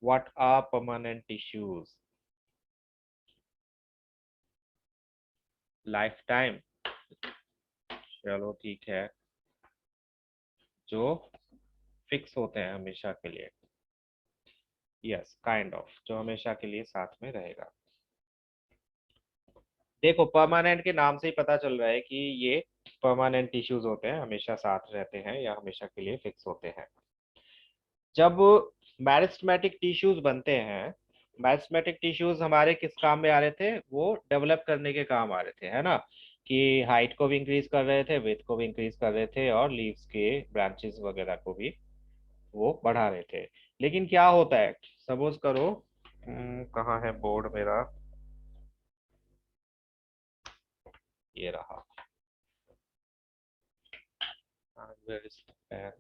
What are permanent tissues? Life time, चलो ठीक है, जो फिक्स होते हैं हमेशा के लिए। यस, काइंड ऑफ, जो हमेशा के लिए साथ में रहेगा। देखो, परमानेंट के नाम से ही पता चल रहा है कि ये परमानेंट टिश्यूज होते हैं, हमेशा साथ रहते हैं या हमेशा के लिए फिक्स होते हैं। जब मैरिस्टेमेटिक टिश्यूज बनते हैं, मैरिस्टेमेटिक टिश्यूज हमारे किस काम में आ रहे थे? वो डेवलप करने के काम आ रहे थे, है ना, कि हाइट को भी इंक्रीज कर रहे थे, विड्थ को भी इंक्रीज कर रहे थे, और लीव्स के ब्रांचेस वगैरह को भी वो बढ़ा रहे थे। लेकिन क्या होता है, सपोज करो, कहाँ है बोर्ड मेरा, ये रहा। Where is the pen?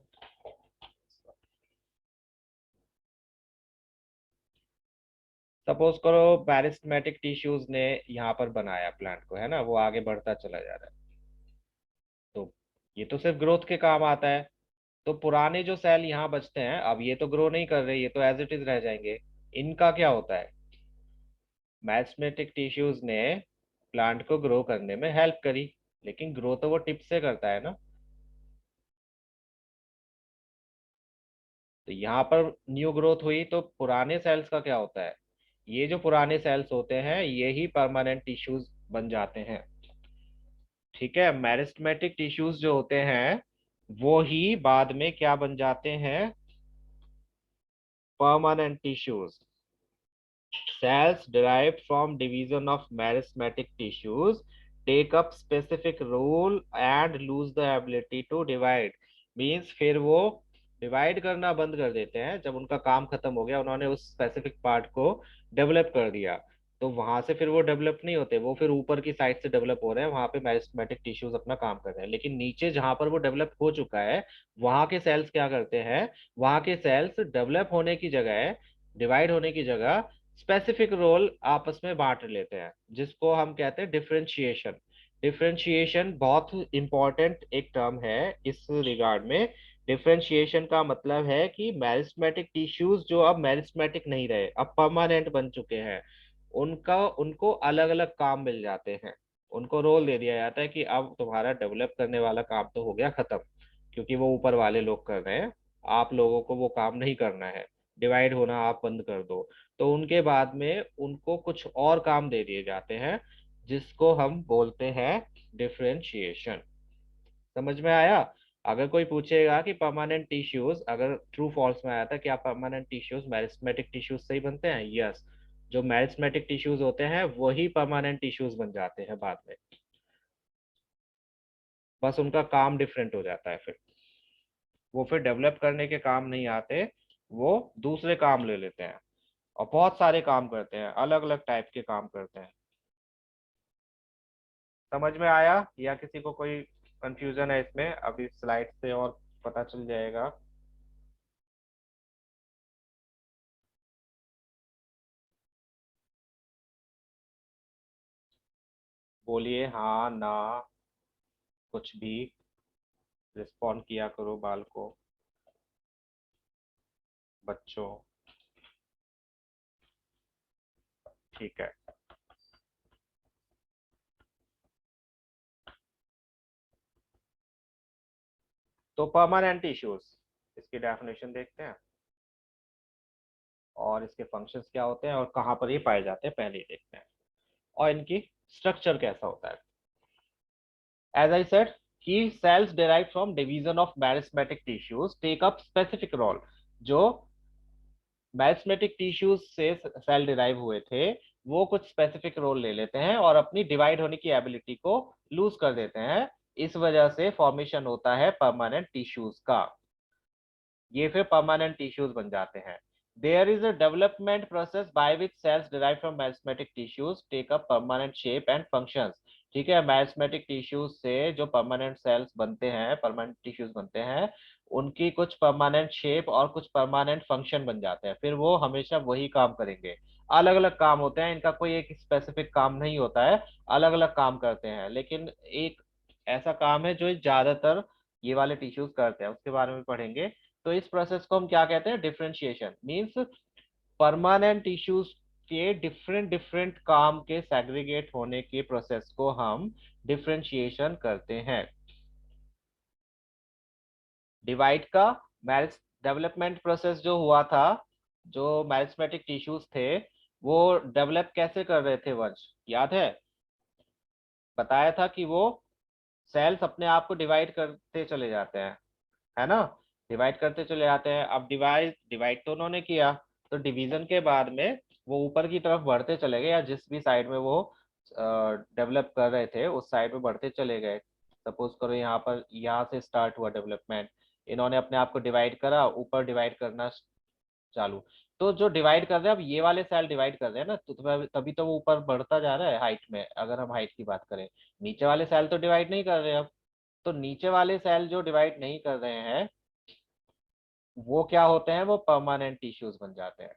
Suppose करो मैरिस्टेमेटिक टिश्यूज ने यहाँ पर बनाया प्लांट को, है ना, वो आगे बढ़ता चला जा रहा है, तो ये तो सिर्फ ग्रोथ के काम आता है। तो पुराने जो सेल यहाँ बचते हैं, अब ये तो ग्रो नहीं कर रहे, ये तो एज इट इज रह जाएंगे। इनका क्या होता है? मैरिस्टेमेटिक टिश्यूज ने प्लांट को ग्रो करने में हेल्प करी, लेकिन ग्रो तो वो टिप से करता है ना। तो यहाँ पर न्यू ग्रोथ हुई, तो पुराने सेल्स का क्या होता है? ये जो पुराने सेल्स होते हैं, ये ही परमानेंट टिश्यूज बन जाते हैं। ठीक है, मेरिस्टेमेटिक टिश्यूज जो होते हैं, वो ही बाद में क्या बन जाते हैं? Permanent tissues. Cells derived from division of meristematic tissues take up specific role and lose the ability to divide. Means फिर वो डिवाइड करना बंद कर देते हैं जब उनका काम खत्म हो गया, उन्होंने उस स्पेसिफिक पार्ट को डेवलप कर दिया। तो वहां से फिर वो डेवलप नहीं होते, वो फिर ऊपर की साइड से डेवलप हो रहे हैं, वहां पे मेरिस्टेमेटिक टिश्यूज अपना काम कर रहे हैं। लेकिन नीचे जहां पर वो डेवलप हो चुका है, वहां के सेल्स क्या करते हैं? वहां के सेल्स डेवलप होने की जगह, डिवाइड होने की जगह, स्पेसिफिक रोल आपस में बांट लेते हैं, जिसको हम कहते हैं डिफरेंशिएशन। डिफरेंशिएशन बहुत इंपॉर्टेंट एक टर्म है इस रिगार्ड में। डिफरेंशिएशन का मतलब है कि मैरिस्टेमेटिक टिश्यूज जो अब मैरिस्टेमेटिक नहीं रहे, अब परमानेंट बन चुके हैं, उनका उनको अलग अलग काम मिल जाते हैं। उनको रोल दे दिया जाता है कि अब तुम्हारा डेवलप करने वाला काम तो हो गया खत्म, क्योंकि वो ऊपर वाले लोग कर रहे हैं, आप लोगों को वो काम नहीं करना है, डिवाइड होना आप बंद कर दो। तो उनके बाद में उनको कुछ और काम दे दिए जाते हैं, जिसको हम बोलते हैं डिफरेंशिएशन। समझ में आया? अगर कोई पूछेगा कि परमानेंट टिश्यूज, अगर ट्रू फॉल्स में आया था, क्या परमानेंट टिश्यूज मैरिस्टेमेटिक टिश्यूज से ही बनते हैं? यस, जो मैरिस्टेमेटिक टिश्यूज होते हैं वही परमानेंट टिश्यूज बन जाते हैं बाद में, बस उनका काम डिफरेंट हो जाता है फिर। वो फिर डेवलप करने के काम नहीं आते, वो दूसरे काम ले लेते हैं, और बहुत सारे काम करते हैं, अलग अलग टाइप के काम करते हैं। समझ में आया, या किसी को कोई कंफ्यूजन है इसमें? अभी स्लाइड से और पता चल जाएगा। बोलिए हाँ ना, कुछ भी रिस्पॉन्ड किया करो बालको, बच्चों। ठीक है, तो परमानेंट इश्यूज, इसकी डेफिनेशन देखते हैं, और इसके फंक्शंस क्या होते हैं, और कहाँ पर ये पाए जाते हैं पहले ही देखते हैं, और इनकी स्ट्रक्चर कैसा होता है। As I said, key cells derived from division of meristematic tissues take up specific role. जो मैरिस्टेमेटिक टिश्यूज से सेल डिराइव हुए थे, वो कुछ स्पेसिफिक रोल ले लेते हैं और अपनी डिवाइड होने की एबिलिटी को लूज कर देते हैं। इस वजह से फॉर्मेशन होता है परमानेंट टिश्यूज का, ये फिर परमानेंट टिश्यूज बन जाते हैं। There is a development process by which cells derive from meristematic tissues take up permanent shape and functions. ठीक है, मैरिस्टेमेटिक टिश्यूज से जो परमानेंट सेल्स बनते हैं, परमानेंट टिश्यूज बनते हैं, उनकी कुछ परमानेंट शेप और कुछ परमानेंट फंक्शन बन जाते हैं, फिर वो हमेशा वही काम करेंगे। अलग अलग काम होते हैं इनका, कोई एक स्पेसिफिक काम नहीं होता है, अलग अलग काम करते हैं। लेकिन एक ऐसा काम है जो ज्यादातर ये वाले टिश्यूज करते हैं, उसके बारे में पढ़ेंगे। तो इस प्रोसेस को हम क्या कहते हैं? डिफरेंशिएशन। मींस परमानेंट टिश्यूज के डिफरेंट डिफरेंट काम के सेग्रीगेट होने के प्रोसेस को हम डिफरेंशिएशन करते हैं। डिवाइड का मैरिज डेवलपमेंट प्रोसेस जो हुआ था, जो मैरिस्मेटिक टिश्यूज थे वो डेवलप कैसे कर रहे थे वंश, याद है? बताया था कि वो सेल्स अपने आप को डिवाइड करते चले जाते हैं, है ना? डिवाइड करते चले जाते हैं। अब डिवाइड डिवाइड तो उन्होंने किया, तो डिवीजन के बाद में वो ऊपर की तरफ बढ़ते चले गए, या जिस भी साइड में वो डेवलप कर रहे थे उस साइड में बढ़ते चले गए। सपोज करो यहाँ पर, यहाँ से स्टार्ट हुआ डेवलपमेंट, इन्होंने अपने आप को डिवाइड करा, ऊपर डिवाइड करना चालू। तो जो डिवाइड कर रहे हैं, अब ये वाले सेल डिवाइड कर रहे हैं ना, तो तभी तो वो ऊपर बढ़ता जा रहा है हाइट में, अगर हम हाइट की बात करें। नीचे वाले सेल तो डिवाइड नहीं कर रहे अब। तो नीचे वाले सेल जो डिवाइड नहीं कर रहे हैं वो क्या होते हैं, वो परमानेंट टिश्यूज बन जाते हैं।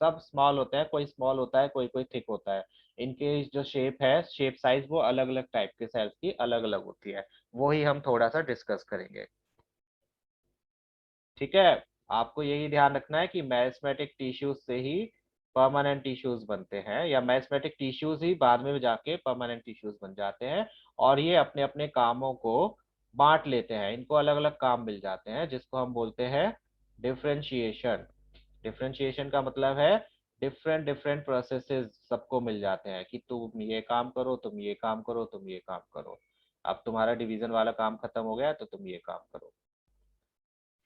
सब स्मॉल होते हैं, कोई स्मॉल होता है, कोई कोई थिक होता है। इनके जो शेप है, शेप साइज, वो अलग अलग टाइप के सेल्स की अलग अलग होती है। वो ही हम थोड़ा सा डिस्कस करेंगे, ठीक है? आपको यही ध्यान रखना है कि मैरिस्मेटिक टिश्यूज से ही परमानेंट टिश्यूज बनते हैं, या मैरिस्मेटिक टिश्यूज ही बाद में जाके परमानेंट टिश्यूज बन जाते हैं। और ये अपने अपने कामों को बांट लेते हैं, इनको अलग अलग काम मिल जाते हैं, जिसको हम बोलते हैं डिफरेंशिएशन। डिफरेंशिएशन का मतलब है डिफरेंट डिफरेंट प्रोसेसेस सबको मिल जाते हैं, कि तुम ये काम करो, तुम ये काम करो, तुम ये काम करो। अब तुम्हारा डिवीजन वाला काम खत्म हो गया तो तुम ये काम करो।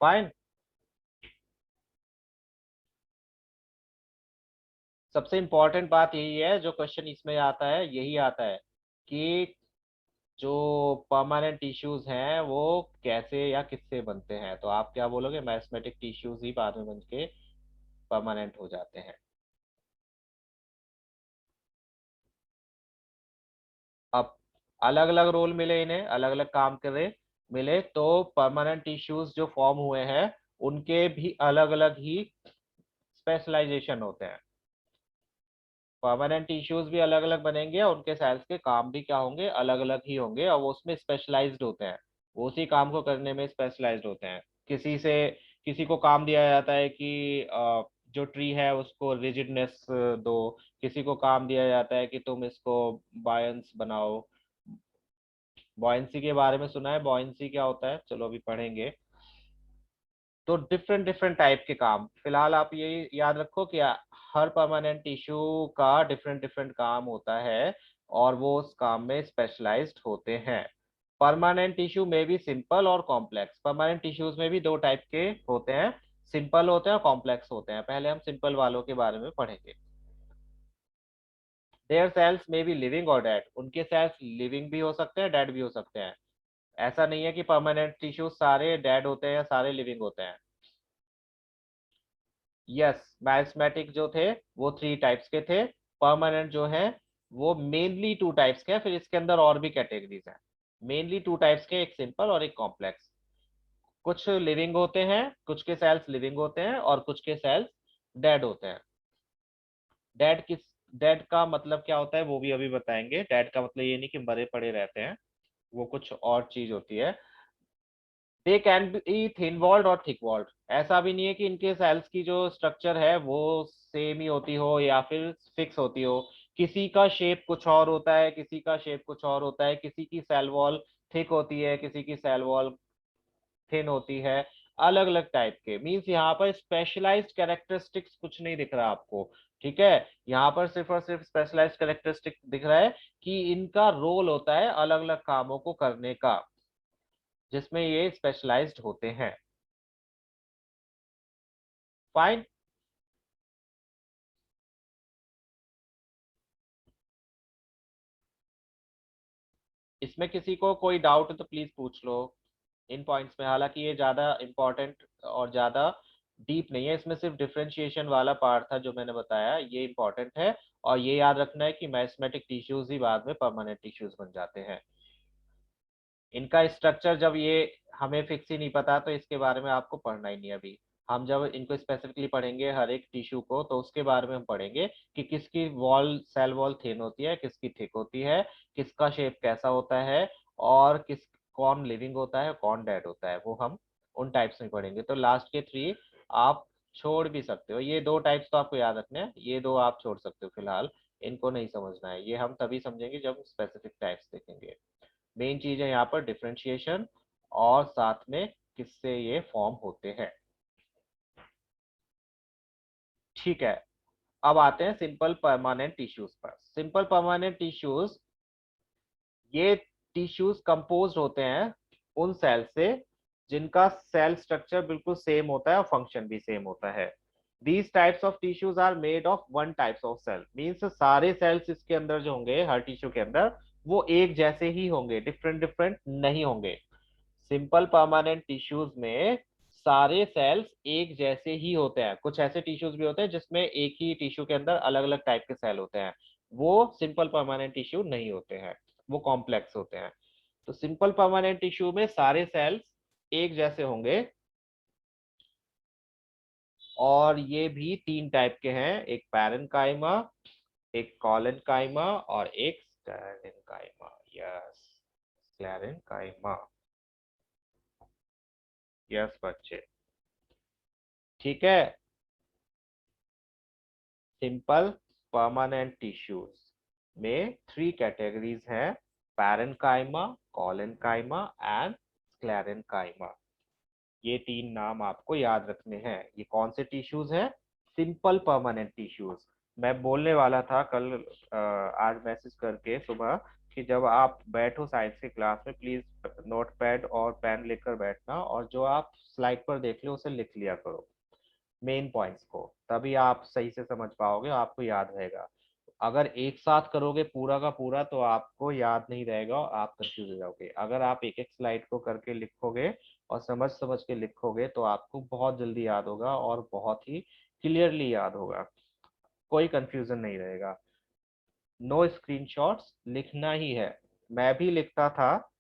फाइन। सबसे इंपॉर्टेंट बात यही है, जो क्वेश्चन इसमें आता है यही आता है, कि जो परमानेंट टिश्यूज हैं वो कैसे या किससे बनते हैं। तो आप क्या बोलोगे, मैरिस्मेटिक टिश्यूज ही बाद में बन के परमानेंट हो जाते हैं। अब अलग अलग रोल मिले इन्हें, अलग अलग काम करे मिले, तो परमानेंट टिश्यूज जो फॉर्म हुए हैं उनके भी अलग अलग ही स्पेशलाइजेशन होते हैं। परमानेंट टिश्यूज भी अलग अलग बनेंगे और उनके सेल्स के काम भी क्या होंगे, अलग अलग ही होंगे, और वो उसमें स्पेशलाइज्ड होते हैं, वो उसी काम को करने में स्पेशलाइज्ड होते हैं। किसी से किसी को काम दिया जाता है कि जो ट्री है उसको रिजिडनेस दो, किसी को काम दिया जाता है कि तुम इसको बायंस बनाओ। बॉयंसी के बारे में सुना है? बॉयंसी क्या होता है, चलो अभी पढ़ेंगे। तो डिफरेंट डिफरेंट टाइप के काम, फिलहाल आप ये याद रखो कि हर परमानेंट टिश्यू का डिफरेंट डिफरेंट काम होता है, और वो उस काम में स्पेशलाइज्ड होते हैं। परमानेंट टिश्यू में भी सिंपल और कॉम्प्लेक्स, परमानेंट टिश्यूज में भी दो टाइप के होते हैं, सिंपल होते हैं और कॉम्प्लेक्स होते हैं। पहले हम सिंपल वालों के बारे में पढ़ेंगे। देयर सेल्स में बी लिविंग और डेड, उनके सेल्स लिविंग भी हो सकते हैं, डेड भी हो सकते हैं। ऐसा नहीं है कि परमानेंट टिश्यू सारे डेड होते हैं या सारे लिविंग होते हैं। यस, मैरिस्मेटिक जो थे वो थ्री टाइप्स के थे। परमानेंट जो है वो मेनली टू टाइप्स के हैं, फिर इसके अंदर और भी कैटेगरीज हैं। मेनली टू टाइप्स के, एक सिंपल और एक कॉम्प्लेक्स। कुछ लिविंग होते हैं, कुछ के सेल्स लिविंग होते हैं और कुछ के सेल्स डेड होते हैं। डेड किस डेड का मतलब क्या होता है वो भी अभी बताएंगे। डेड का मतलब ये नहीं कि मरे पड़े रहते हैं, वो कुछ और चीज होती है। They can be thin walled और थिक वॉल्ड, ऐसा भी नहीं है कि इनके सेल्स की जो स्ट्रक्चर है वो सेम ही होती हो या फिर फिक्स होती हो। किसी का शेप कुछ और होता है, किसी का शेप कुछ और होता है, किसी की सेल वॉल थिक होती है, किसी की सेल वॉल थिन होती है। अलग अलग टाइप के मीन्स यहाँ पर स्पेशलाइज्ड कैरेक्टरिस्टिक्स कुछ नहीं दिख रहा आपको, ठीक है? यहाँ पर सिर्फ और सिर्फ स्पेशलाइज्ड कैरेक्टरिस्टिक दिख रहा है कि इनका रोल होता है अलग अलग कामों को करने का, जिसमें ये स्पेशलाइज्ड होते हैं। फाइन। इसमें किसी को कोई डाउट है तो प्लीज पूछ लो इन पॉइंट्स में। हालांकि ये ज्यादा इंपॉर्टेंट और ज्यादा डीप नहीं है, इसमें सिर्फ डिफरेंशिएशन वाला पार्ट था जो मैंने बताया, ये इंपॉर्टेंट है। और ये याद रखना है कि मैरिस्मेटिक टिश्यूज ही बाद में परमानेंट टिश्यूज बन जाते हैं। इनका स्ट्रक्चर जब ये हमें फिक्स ही नहीं पता तो इसके बारे में आपको पढ़ना ही नहीं अभी। हम जब इनको स्पेसिफिकली पढ़ेंगे हर एक टिश्यू को, तो उसके बारे में हम पढ़ेंगे कि किसकी वॉल सेल वॉल थिन होती है, किसकी थिक होती है, किसका शेप कैसा होता है, और किस कौन लिविंग होता है कौन डेड होता है, वो हम उन टाइप्स में पढ़ेंगे। तो लास्ट के थ्री आप छोड़ भी सकते हो, ये दो टाइप्स तो आपको याद रखने हैं, ये दो आप छोड़ सकते हो फिलहाल, इनको नहीं समझना है, ये हम तभी समझेंगे जब स्पेसिफिक टाइप्स देखेंगे। मेन चीज है यहाँ पर डिफरेंशिएशन और साथ में किससे ये फॉर्म होते हैं। ठीक है, अब आते हैं सिंपल परमानेंट टिश्यूज पर। सिंपल परमानेंट टिश्यूज, ये टिश्यूज कंपोज होते हैं उन सेल से जिनका सेल स्ट्रक्चर बिल्कुल सेम होता है और फंक्शन भी सेम होता है। These types of tissues are made of one types of cell, means सारे सेल्स इसके अंदर जो होंगे हर टिश्यू के अंदर वो एक जैसे ही होंगे, डिफरेंट डिफरेंट नहीं होंगे। सिंपल परमानेंट टिश्यूज में सारे सेल्स एक जैसे ही होते हैं। कुछ ऐसे टिश्यूज भी होते हैं जिसमें एक ही टिश्यू के अंदर अलग अलग टाइप के सेल होते हैं, वो सिंपल परमानेंट टिश्यू नहीं होते हैं, वो कॉम्प्लेक्स होते हैं। तो सिंपल परमानेंट टिश्यू में सारे सेल्स एक जैसे होंगे, और ये भी तीन टाइप के हैं, एक पैरेन्काइमा, एक कॉलेनकाइमा और एक स्क्लेरेन्काइमा। Yes, sclerenchyma. यस बच्चे, ठीक है। सिंपल परमानेंट टिश्यूज में थ्री कैटेगरीज हैं, पैरेन्काइमा, कॉलेनकाइमा एंड स्क्लेरेन्काइमा। ये तीन नाम आपको याद रखने हैं। ये कौन से टिश्यूज हैं? Simple permanent tissues. मैं बोलने वाला था कल आज मैसेज करके सुबह कि जब आप बैठो साइंस की क्लास में प्लीज नोट पैड और पेन लेकर बैठना, और जो आप स्लाइड पर देख लो उसे लिख लिया करो, मेन पॉइंट्स को, तभी आप सही से समझ पाओगे, आपको याद रहेगा। अगर एक साथ करोगे पूरा का पूरा तो आपको याद नहीं रहेगा और आप कंफ्यूज हो जाओगे। अगर आप एक एक स्लाइड को करके लिखोगे और समझ समझ के लिखोगे तो आपको बहुत जल्दी याद होगा और बहुत ही क्लियरली याद होगा, कोई कंफ्यूजन नहीं रहेगा। नो स्क्रीनशॉट्स, लिखना ही है। मैं भी लिखता था,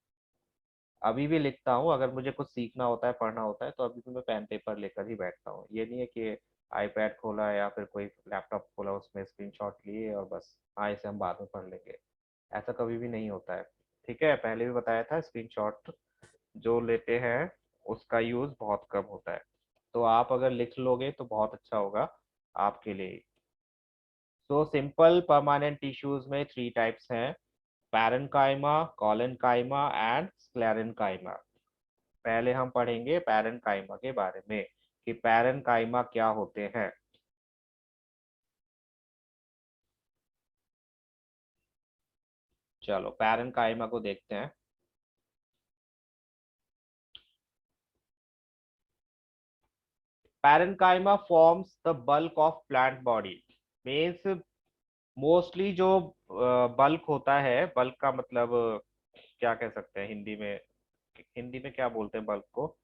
अभी भी लिखता हूँ, अगर मुझे कुछ सीखना होता है पढ़ना होता है तो अभी भी मैं पेन पेपर लेकर ही बैठता हूँ। ये नहीं है कि आईपैड खोला या फिर कोई लैपटॉप खोला उसमें स्क्रीनशॉट लिए और बस हाँ इसे हम बाद में पढ़ लेंगे, ऐसा कभी भी नहीं होता है। ठीक है, पहले भी बताया था, स्क्रीनशॉट जो लेते हैं उसका यूज बहुत कम होता है, तो आप अगर लिख लोगे तो बहुत अच्छा होगा आपके लिए। तो सिंपल परमानेंट टिश्यूज में थ्री टाइप्स हैं, पैरेन्काइमा, कॉलेनकाइमा एंड स्क्लेरेन्काइमा। पहले हम पढ़ेंगे पैरेन्काइमा के बारे में कि पैरेन्काइमा क्या होते हैं। चलो पैरेन्काइमा को देखते हैं। Parenchyma forms the bulk of plant body, means mostly जो बल्क होता है, बल्क का मतलब क्या कह सकते हैं हिंदी में, हिंदी में क्या बोलते हैं बल्क को,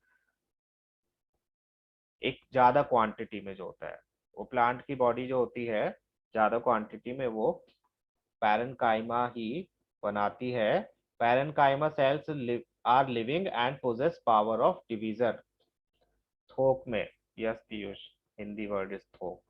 एक ज्यादा क्वांटिटी में जो होता है, वो प्लांट की बॉडी जो होती है ज्यादा क्वांटिटी में वो पैरेन्काइमा ही बनाती है। Parenchyma cells are living and possess power of division. थोक में, yes Piyush, Hindi word is थोक।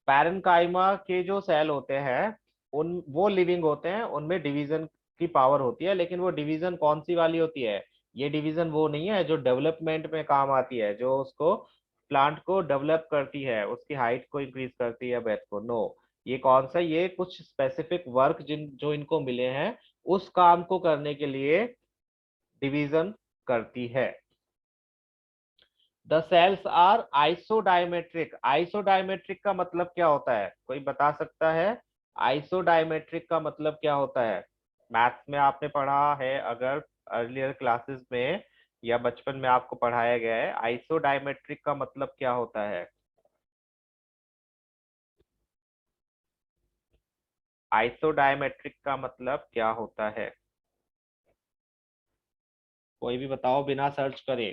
पैरेन्काइमा के जो सेल होते हैं उन वो लिविंग होते हैं, उनमें डिवीजन की पावर होती है, लेकिन वो डिवीजन कौन सी वाली होती है? ये डिवीजन वो नहीं है जो डेवलपमेंट में काम आती है, जो उसको प्लांट को डेवलप करती है, उसकी हाइट को इंक्रीज करती है, ब्रेथ को, नो। ये कौन सा, ये कुछ स्पेसिफिक वर्क जिन जो इनको मिले हैं उस काम को करने के लिए डिवीजन करती है। The cells are isodiametric. Isodiametric का मतलब क्या होता है, कोई बता सकता है? आइसोडायमेट्रिक का मतलब क्या होता है? मैथ्स में आपने पढ़ा है अगर अर्लियर क्लासेस में या बचपन में आपको पढ़ाया गया है, आइसोडायमेट्रिक का मतलब क्या होता है? आइसोडायमेट्रिक का मतलब क्या होता है? कोई भी बताओ बिना सर्च करे,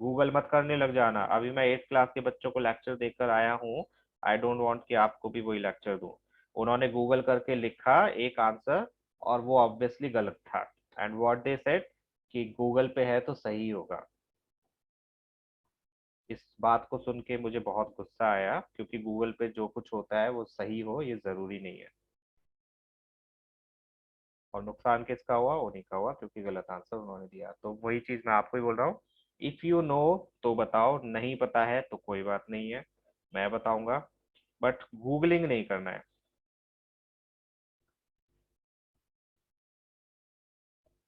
गूगल मत करने लग जाना। अभी मैं 8th क्लास के बच्चों को लेक्चर देकर आया हूँ, आई डोंट वांट कि आपको भी वही लेक्चर दूं। उन्होंने गूगल करके लिखा एक आंसर और वो ऑब्वियसली गलत था, एंड व्हाट दे सेड कि गूगल पे है तो सही होगा। इस बात को सुन के मुझे बहुत गुस्सा आया, क्योंकि गूगल पे जो कुछ होता है वो सही हो ये जरूरी नहीं है, और नुकसान किसका हुआ? उन्हीं का हुआ, क्योंकि गलत आंसर उन्होंने दिया। तो वही चीज मैं आपको ही बोल रहा हूँ, इफ यू नो तो बताओ, नहीं पता है तो कोई बात नहीं है। मैं बताऊंगा, बट गूगलिंग नहीं करना है।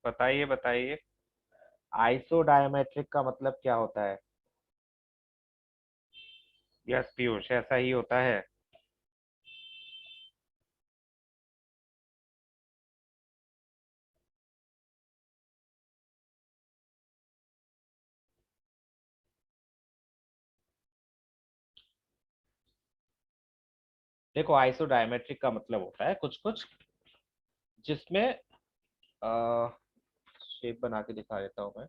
बताइए बताइए, आइसोडायमेट्रिक का मतलब क्या होता है? यस पीयूष, ऐसा ही होता है। देखो, आइसोडायमेट्रिक का मतलब होता है कुछ कुछ जिसमें शेप बना के दिखा देता हूँ मैं,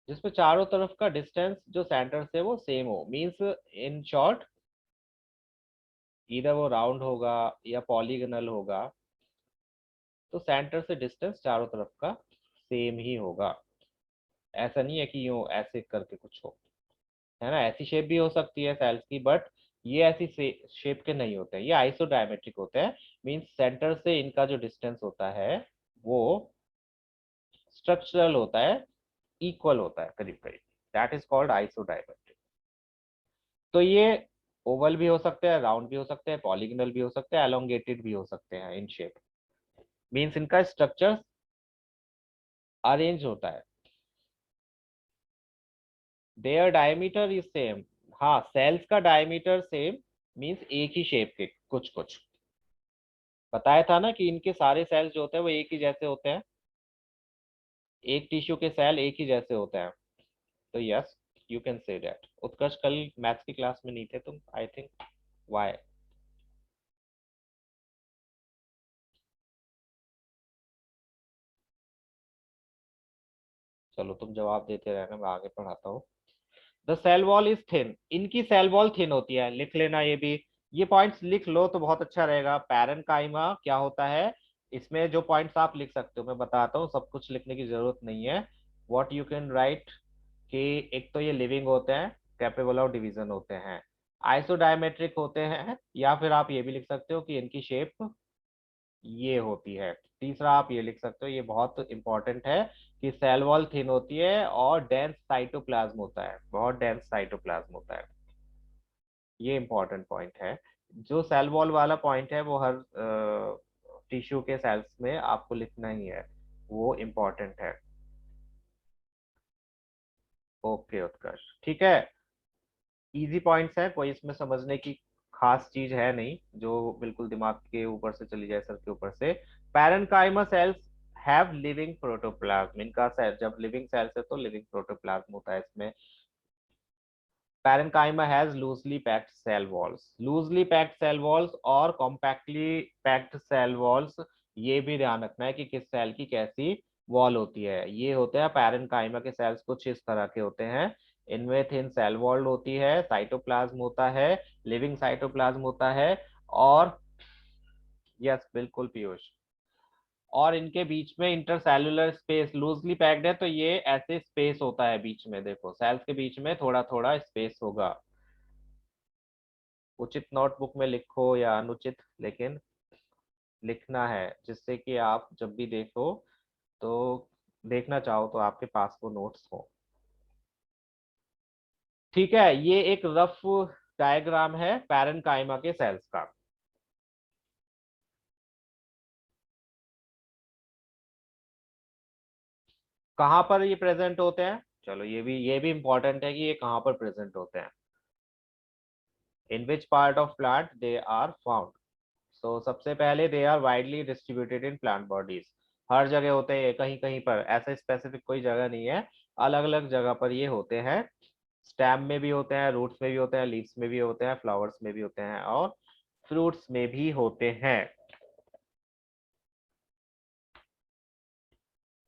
जिसमें चारों तरफ का डिस्टेंस जो सेंटर से वो सेम हो, मींस इन शॉर्ट, इधर वो राउंड होगा या पॉलीगनल होगा, तो सेंटर से डिस्टेंस चारों तरफ का सेम ही होगा। ऐसा नहीं है कि यूं ऐसे करके कुछ हो, है ना, ऐसी शेप भी हो सकती है सेल्स की, बट ये ऐसी शेप के नहीं होते हैं, ये आइसोडायमेट्रिक होते हैं। मींस सेंटर से इनका जो डिस्टेंस होता है वो स्ट्रक्चरल होता है, इक्वल होता है करीब करीब, दैट इज कॉल्ड आइसोडायमेट्रिक। तो ये ओवल भी हो सकते हैं, राउंड भी हो सकते हैं, पॉलीगनल भी हो सकते हैं, एलोंगेटेड भी हो सकते हैं इन शेप। मींस इनका स्ट्रक्चर अरेंज होता है। Their diameter is same. हाँ, सेल्स का डायमीटर सेम, मींस एक ही शेप के कुछ कुछ। बताया था ना कि इनके सारे सेल्स जो होते हैं वो एक ही जैसे होते हैं, एक टिश्यू के सेल एक ही जैसे होते हैं। तो yes, you can say that. Utkarsh, कल मैथ्स की क्लास में नहीं थे तुम, आई थिंक, वाई? चलो तुम जवाब देते रहना, मैं आगे पढ़ाता हूँ। The cell wall is thin, इनकी सेल वॉल थिन होती है, लिख लेना ये भी। ये पॉइंट्स लिख लो तो बहुत अच्छा रहेगा। पैरेन्काइमा क्या होता है, इसमें जो पॉइंट्स आप लिख सकते हो मैं बताता हूँ, सब कुछ लिखने की जरूरत नहीं है। व्हाट यू कैन राइट कि एक तो ये लिविंग होते हैं, कैपेबल ऑफ डिवीजन होते हैं, आइसोडायमेट्रिक होते हैं, या फिर आप ये भी लिख सकते हो कि इनकी शेप ये होती है। तीसरा आप ये लिख सकते हो, ये बहुत इंपॉर्टेंट है, कि सेल वॉल थिन होती है और डेंस साइटोप्लाज्म होता है, बहुत डेंस साइटोप्लाज्म होता है। ये इंपॉर्टेंट पॉइंट है। जो सेल वॉल वाला पॉइंट है वो हर टिश्यू के सेल्स में आपको लिखना ही है, वो इंपॉर्टेंट है। ओके उत्कर्ष, ठीक है। इजी पॉइंट्स है, कोई इसमें समझने की खास चीज है नहीं जो बिल्कुल दिमाग के ऊपर से चली जाए, सर के ऊपर से। Parenchyma cells have living protoplasm, इनका सेल जब लिविंग सेल्स है तो लिविंग प्रोटोप्लाज्म होता है इसमें। Parenchyma has loosely packed cell walls, loosely packed cell walls और कॉम्पैक्टली पैक्ड सेल वॉल्स, ये भी ध्यान रखना है कि किस सेल की कैसी वॉल होती है। ये होते हैं पैरेन्काइमा के सेल्स कुछ इस तरह के होते हैं, इनमें थिन सेल वॉल होती है, साइटोप्लाज्म होता है, लिविंग साइटोप्लाज्म होता है, और यस बिल्कुल पीयूष, और इनके बीच में इंटरसेल्युलर स्पेस लूजली पैक्ड है, तो ये ऐसे स्पेस होता है बीच में, देखो सेल्स के बीच में थोड़ा थोड़ा स्पेस होगा। उचित नोटबुक में लिखो या अनुचित, लेकिन लिखना है, जिससे कि आप जब भी देखो तो देखना चाहो तो आपके पास वो नोट्स हो। ठीक है, ये एक रफ डायग्राम है पैरेन्काइमा के सेल्स का। कहाँ पर ये प्रेजेंट होते हैं? चलो ये भी इंपॉर्टेंट है कि ये कहाँ पर प्रेजेंट होते हैं। In which part of plant they are found? So सबसे पहले they are widely distributed in plant bodies, हर जगह होते हैं, कहीं कहीं पर, ऐसे स्पेसिफिक कोई जगह नहीं है, अलग अलग जगह पर ये होते हैं। स्टेम में भी होते हैं, रूट्स में भी होते हैं, लीव्स में भी होते हैं, फ्लावर्स में भी होते हैं, और फ्रूट्स में भी होते हैं।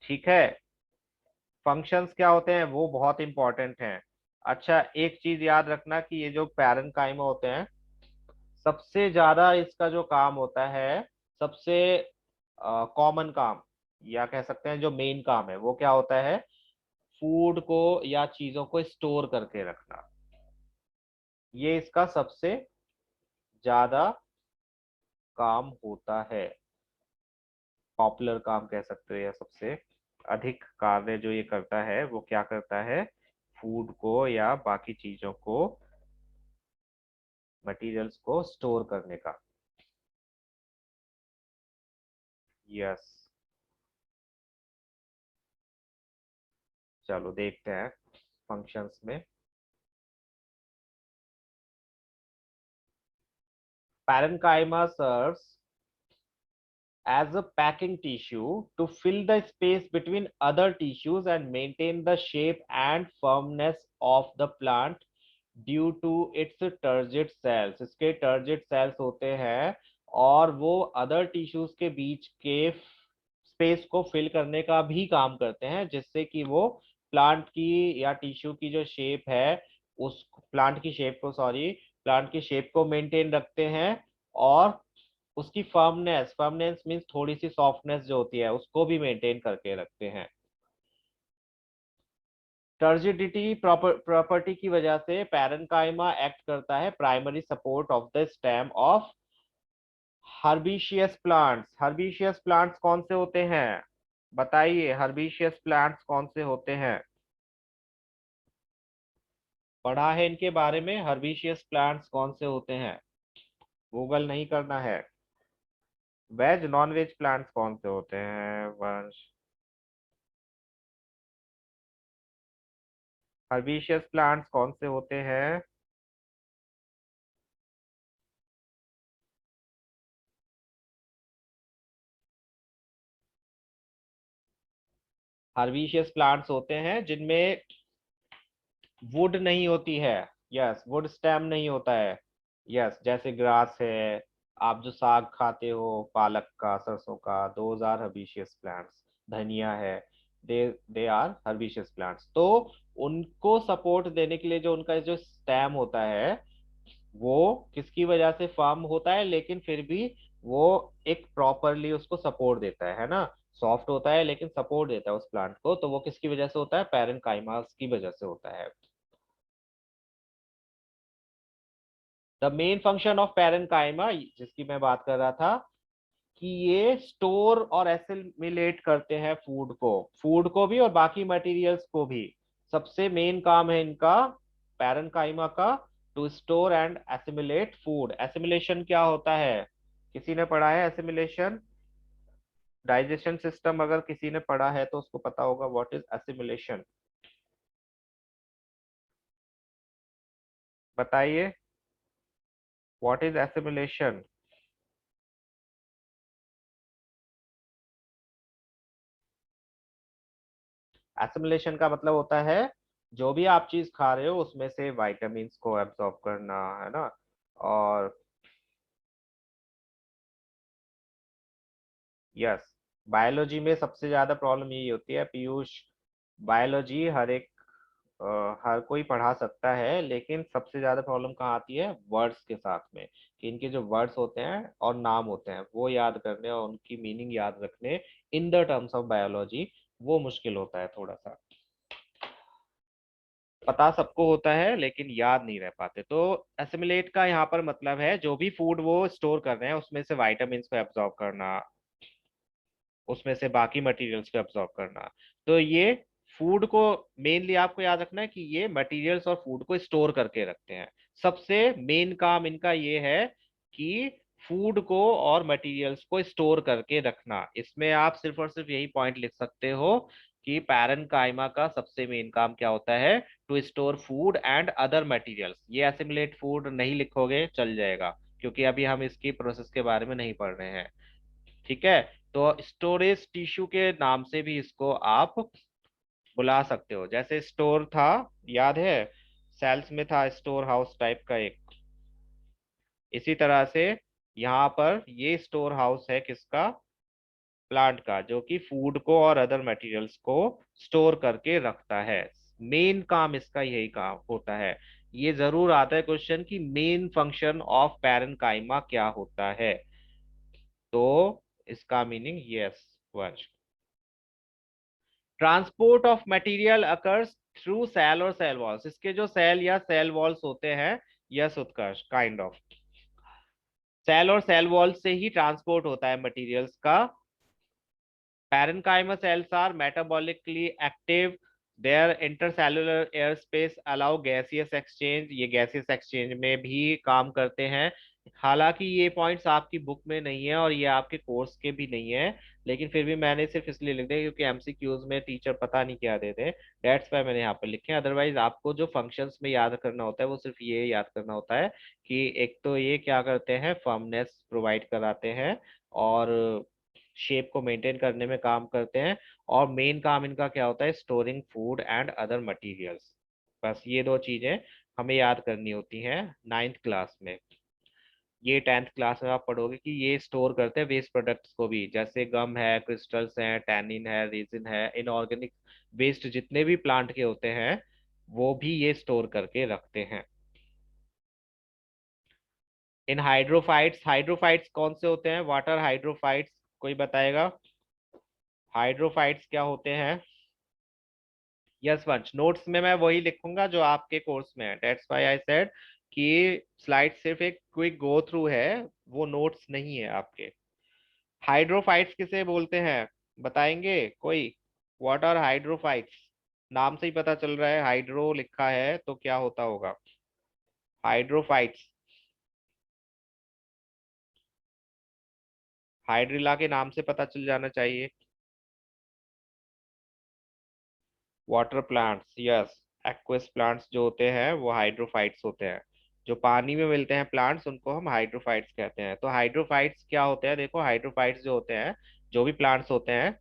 ठीक है, फंक्शंस क्या होते हैं वो बहुत इंपॉर्टेंट हैं। अच्छा, एक चीज याद रखना कि ये जो पैरेन्काइमा होते हैं, सबसे ज्यादा इसका जो काम होता है, सबसे कॉमन काम, या कह सकते हैं जो मेन काम है, वो क्या होता है? फूड को या चीजों को स्टोर करके रखना, ये इसका सबसे ज्यादा काम होता है, पॉपुलर काम कह सकते हो, या सबसे अधिक कार्य जो ये करता है वो क्या करता है? फूड को या बाकी चीजों को, मटेरियल्स को स्टोर करने का। यस। चलो देखते हैं फंक्शंस में। Parenchyma serves as a packing tissue to fill the space between other tissues and maintain the shape and firmness of the plant due to its turgid cells। इसके turgid cells होते हैं और वो other tissues के बीच के space को fill करने का भी काम करते हैं, जिससे कि वो प्लांट की या टिश्यू की जो शेप है, उस प्लांट की शेप को, सॉरी, प्लांट की शेप को मेंटेन रखते हैं, और उसकी फर्मनेस, फर्मनेस मीन्स थोड़ी सी सॉफ्टनेस जो होती है, उसको भी मेंटेन करके रखते हैं। टर्जिडिटी प्रॉपर्टी की वजह से पैरेन्काइमा एक्ट करता है primary support of the stem of herbaceous plants. Herbaceous plants कौन से होते हैं? बताइए, हर्बिशियस प्लांट्स कौन से होते हैं? पढ़ा है इनके बारे में? हर्बिशियस प्लांट्स कौन से होते हैं? गूगल नहीं करना है। वेज नॉन वेज प्लांट्स कौन से होते हैं वंश? हर्बिशियस प्लांट्स कौन से होते हैं? हर्बिशियस प्लांट्स होते हैं जिनमें वुड नहीं होती है। यस, वुड स्टेम नहीं होता है। यस, जैसे ग्रास है, आप जो साग खाते हो, पालक का, सरसों का, दोज आर हर्बिशियस प्लांट्स। धनिया है, दे दे आर हर्बिशियस प्लांट्स। तो उनको सपोर्ट देने के लिए जो उनका जो स्टेम होता है, वो किसकी वजह से फर्म होता है, लेकिन फिर भी वो एक प्रॉपरली उसको सपोर्ट देता है ना। सॉफ्ट होता है लेकिन सपोर्ट देता है उस प्लांट को, तो वो किसकी वजह से होता है? पैरेन्काइमास की वजह से होता है। The main function of parenchyma, जिसकी मैं बात कर रहा था, कि ये स्टोर और एसिमिलेट करते हैं फूड को, फूड को भी और बाकी मटेरियल्स को भी। सबसे मेन काम है इनका, पैरेन्काइमा का, to store and assimilate food. Assimilation क्या होता है? किसी ने पढ़ा है एसिमिलेशन? डाइजेशन सिस्टम अगर किसी ने पढ़ा है तो उसको पता होगा व्हाट इज एसिमिलेशन। बताइए, व्हाट इज एसिमिलेशन? एसिमिलेशन का मतलब होता है जो भी आप चीज खा रहे हो उसमें से वाइटामिन को एब्जॉर्ब करना, है ना। और यस, बायोलॉजी में सबसे ज्यादा प्रॉब्लम यही होती है पीयूष। बायोलॉजी हर एक हर कोई पढ़ा सकता है, लेकिन सबसे ज्यादा प्रॉब्लम कहाँ आती है? वर्ड्स के साथ में, कि इनके जो वर्ड्स होते हैं और नाम होते हैं वो याद करने और उनकी मीनिंग याद रखने in the terms of biology, वो मुश्किल होता है थोड़ा सा। पता सबको होता है लेकिन याद नहीं रह पाते। तो एसिमिलेट का यहाँ पर मतलब है जो भी फूड वो स्टोर कर रहे हैं उसमें से वाइटामिन को एब्जॉर्ब करना, उसमें से बाकी मटेरियल्स को एब्जॉर्ब करना। तो ये फूड को, मेनली आपको याद रखना है कि ये मटेरियल्स और फूड को स्टोर करके रखते हैं। सबसे मेन काम इनका ये है कि फूड को और मटेरियल्स को स्टोर करके रखना। इसमें आप सिर्फ और सिर्फ यही पॉइंट लिख सकते हो कि पैरेन्काइमा का सबसे मेन काम क्या होता है? To store food and other materials. ये एसिमिलेट फूड नहीं लिखोगे चल जाएगा, क्योंकि अभी हम इसकी प्रोसेस के बारे में नहीं पढ़ रहे हैं। ठीक है। तो स्टोरेज टिश्यू के नाम से भी इसको आप बुला सकते हो। जैसे स्टोर था, याद है, सेल्स में था स्टोर हाउस टाइप का एक, इसी तरह से यहाँ पर ये स्टोर हाउस है किसका? प्लांट का, जो कि फूड को और अदर मटेरियल्स को स्टोर करके रखता है। मेन काम इसका यही काम होता है। ये जरूर आता है क्वेश्चन कि मेन फंक्शन ऑफ पैरेन्काइमा क्या होता है, तो इसका meaning yes Vansh. Transport of material occurs through cell और सेल वॉल्स। इसके जो सेल या सेल वॉल्स होते हैं, yes Utkarsh, kind of cell और सेल वॉल से ही ट्रांसपोर्ट होता है मटेरियल्स का। Parenchyma cells are metabolically active their intercellular air space allow gaseous exchange, ये गैसियस एक्सचेंज में भी काम करते हैं। हालांकि ये पॉइंट्स आपकी बुक में नहीं है और ये आपके कोर्स के भी नहीं है, लेकिन फिर भी मैंने सिर्फ इसलिए लिख दिया क्योंकि एमसीक्यूज में टीचर पता नहीं क्या देते, दैट्स वाई मैंने यहाँ पर लिखे। अदरवाइज आपको जो फंक्शंस में याद करना होता है वो सिर्फ ये याद करना होता है कि एक तो ये क्या करते हैं, फर्मनेस प्रोवाइड कराते हैं और शेप को मेंटेन करने में काम करते हैं, और मेन काम इनका क्या होता है, storing food and other materials. बस ये दो चीजें हमें याद करनी होती हैं 9th क्लास में। ये 10th क्लास में आप पढ़ोगे कि ये स्टोर करते हैं वेस्ट प्रोडक्ट्स को भी, जैसे गम है, क्रिस्टल्स हैं, टैनिन है, रेजिन है, इनऑर्गेनिक वेस्ट जितने भी प्लांट के होते हैं वो भी ये स्टोर करके रखते हैं। इन हाइड्रोफाइट्स, हाइड्रोफाइट्स कौन से होते हैं, वाटर हाइड्रोफाइट्स, कोई बताएगा? हाइड्रोफाइट्स क्या होते हैं? यस वंश, नोट्स में मैं वही लिखूंगा जो आपके कोर्स में है, दैट्स व्हाई आई सेड कि स्लाइड सिर्फ एक क्विक गो थ्रू है, वो नोट्स नहीं है आपके। हाइड्रोफाइट्स किसे बोलते हैं, बताएंगे कोई? What are hydrophytes? नाम से ही पता चल रहा है, हाइड्रो लिखा है तो क्या होता होगा। हाइड्रोफाइट्स, हाइड्रिला के नाम से पता चल जाना चाहिए। Water plants, yes. Aqueous plants जो होते हैं वो हाइड्रोफाइट्स होते हैं। जो पानी में मिलते हैं प्लांट्स उनको हम हाइड्रोफाइट्स कहते हैं। तो हाइड्रोफाइट्स क्या होते हैं, देखो हाइड्रोफाइट्स जो होते हैं, जो भी प्लांट्स होते हैं,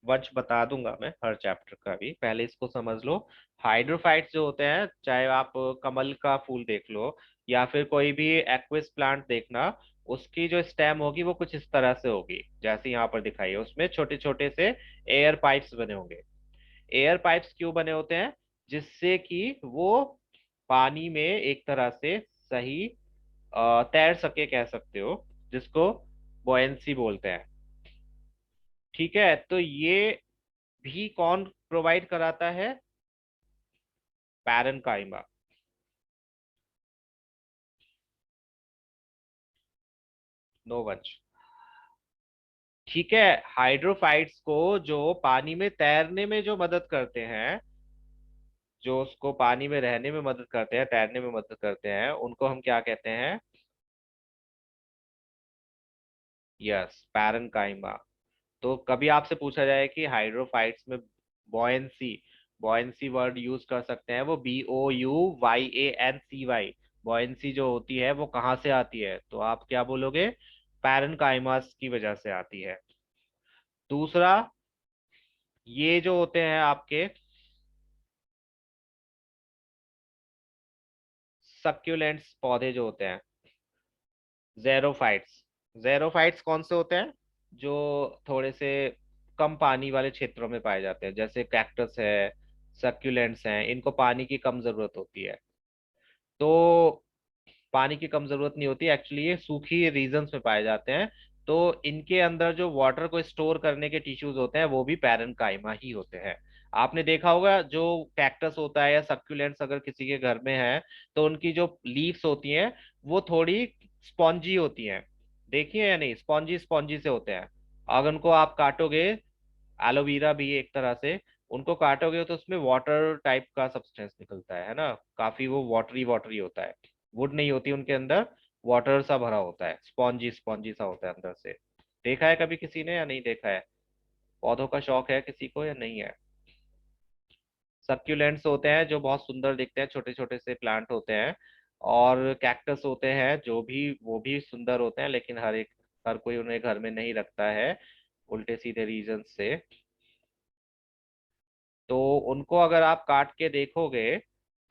वंश बता दूंगा मैं हर चैप्टर का भी, पहले इसको समझ लो। हाइड्रोफाइट्स जो होते हैं, चाहे आप कमल का फूल देख लो या फिर कोई भी एक्विस प्लांट देखना, उसकी जो स्टेम होगी वो कुछ इस तरह से होगी जैसे यहाँ पर दिखाई है, उसमें छोटे छोटे से एयर पाइप्स बने होंगे। एयर पाइप्स क्यों बने होते हैं, जिससे कि वो पानी में एक तरह से सही तैर सके, कह सकते हो, जिसको बोयंसी बोलते हैं। ठीक है, तो ये भी कौन प्रोवाइड कराता है, पैरन काइमा। नो वंश। ठीक है, हाइड्रोफाइट्स को जो पानी में तैरने में जो मदद करते हैं, जो उसको पानी में रहने में मदद करते हैं, तैरने में मदद करते हैं, उनको हम क्या कहते हैं? Yes, parenchyma. तो कभी आपसे पूछा जाए कि हाइड्रोफाइट्स में बॉयंसी, बॉयंसी वर्ड यूज कर सकते हैं, वो BOUYANCY, बॉयंसी जो होती है वो कहाँ से आती है, तो आप क्या बोलोगे? पैरेनकाइमास की वजह से आती है। दूसरा, ये जो होते हैं आपके सक्यूलेंट्स पौधे जो होते हैं, जेरोफाइट्स, जेरोफाइट्स कौन से होते हैं, जो थोड़े से कम पानी वाले क्षेत्रों में पाए जाते हैं, जैसे कैक्टस है, सक्यूलेंट्स हैं, इनको पानी की कम जरूरत होती है। तो पानी की कम जरूरत नहीं होती एक्चुअली, ये सूखी रीजन्स में पाए जाते हैं। तो इनके अंदर जो वाटर को स्टोर करने के टिश्यूज होते हैं वो भी पैरेन्काइमा ही होते हैं। आपने देखा होगा जो कैक्टस होता है या सक्यूलेंट्स अगर किसी के घर में है, तो उनकी जो लीव्स होती हैं वो थोड़ी स्पॉन्जी होती हैं, देखिए या नहीं, स्पॉन्जी स्पॉन्जी से होते हैं। अगर उनको आप काटोगे, एलोवेरा भी एक तरह से, उनको काटोगे तो उसमें वाटर टाइप का सब्सटेंस निकलता है ना, काफी वो वाटरी वाटरी होता है। वुड नहीं होती उनके अंदर, वाटर सा भरा होता है, स्पॉन्जी स्पॉन्जी सा होता है अंदर से। देखा है कभी किसी ने या नहीं देखा है? पौधों का शौक है किसी को या नहीं है? सक्यूलेंट्स होते हैं जो बहुत सुंदर दिखते हैं, छोटे छोटे से प्लांट होते हैं। और कैक्टस होते हैं जो भी, वो भी सुंदर होते हैं, लेकिन हर कोई उन्हें घर में नहीं रखता है, उल्टे सीधे रीजन से। तो उनको अगर आप काट के देखोगे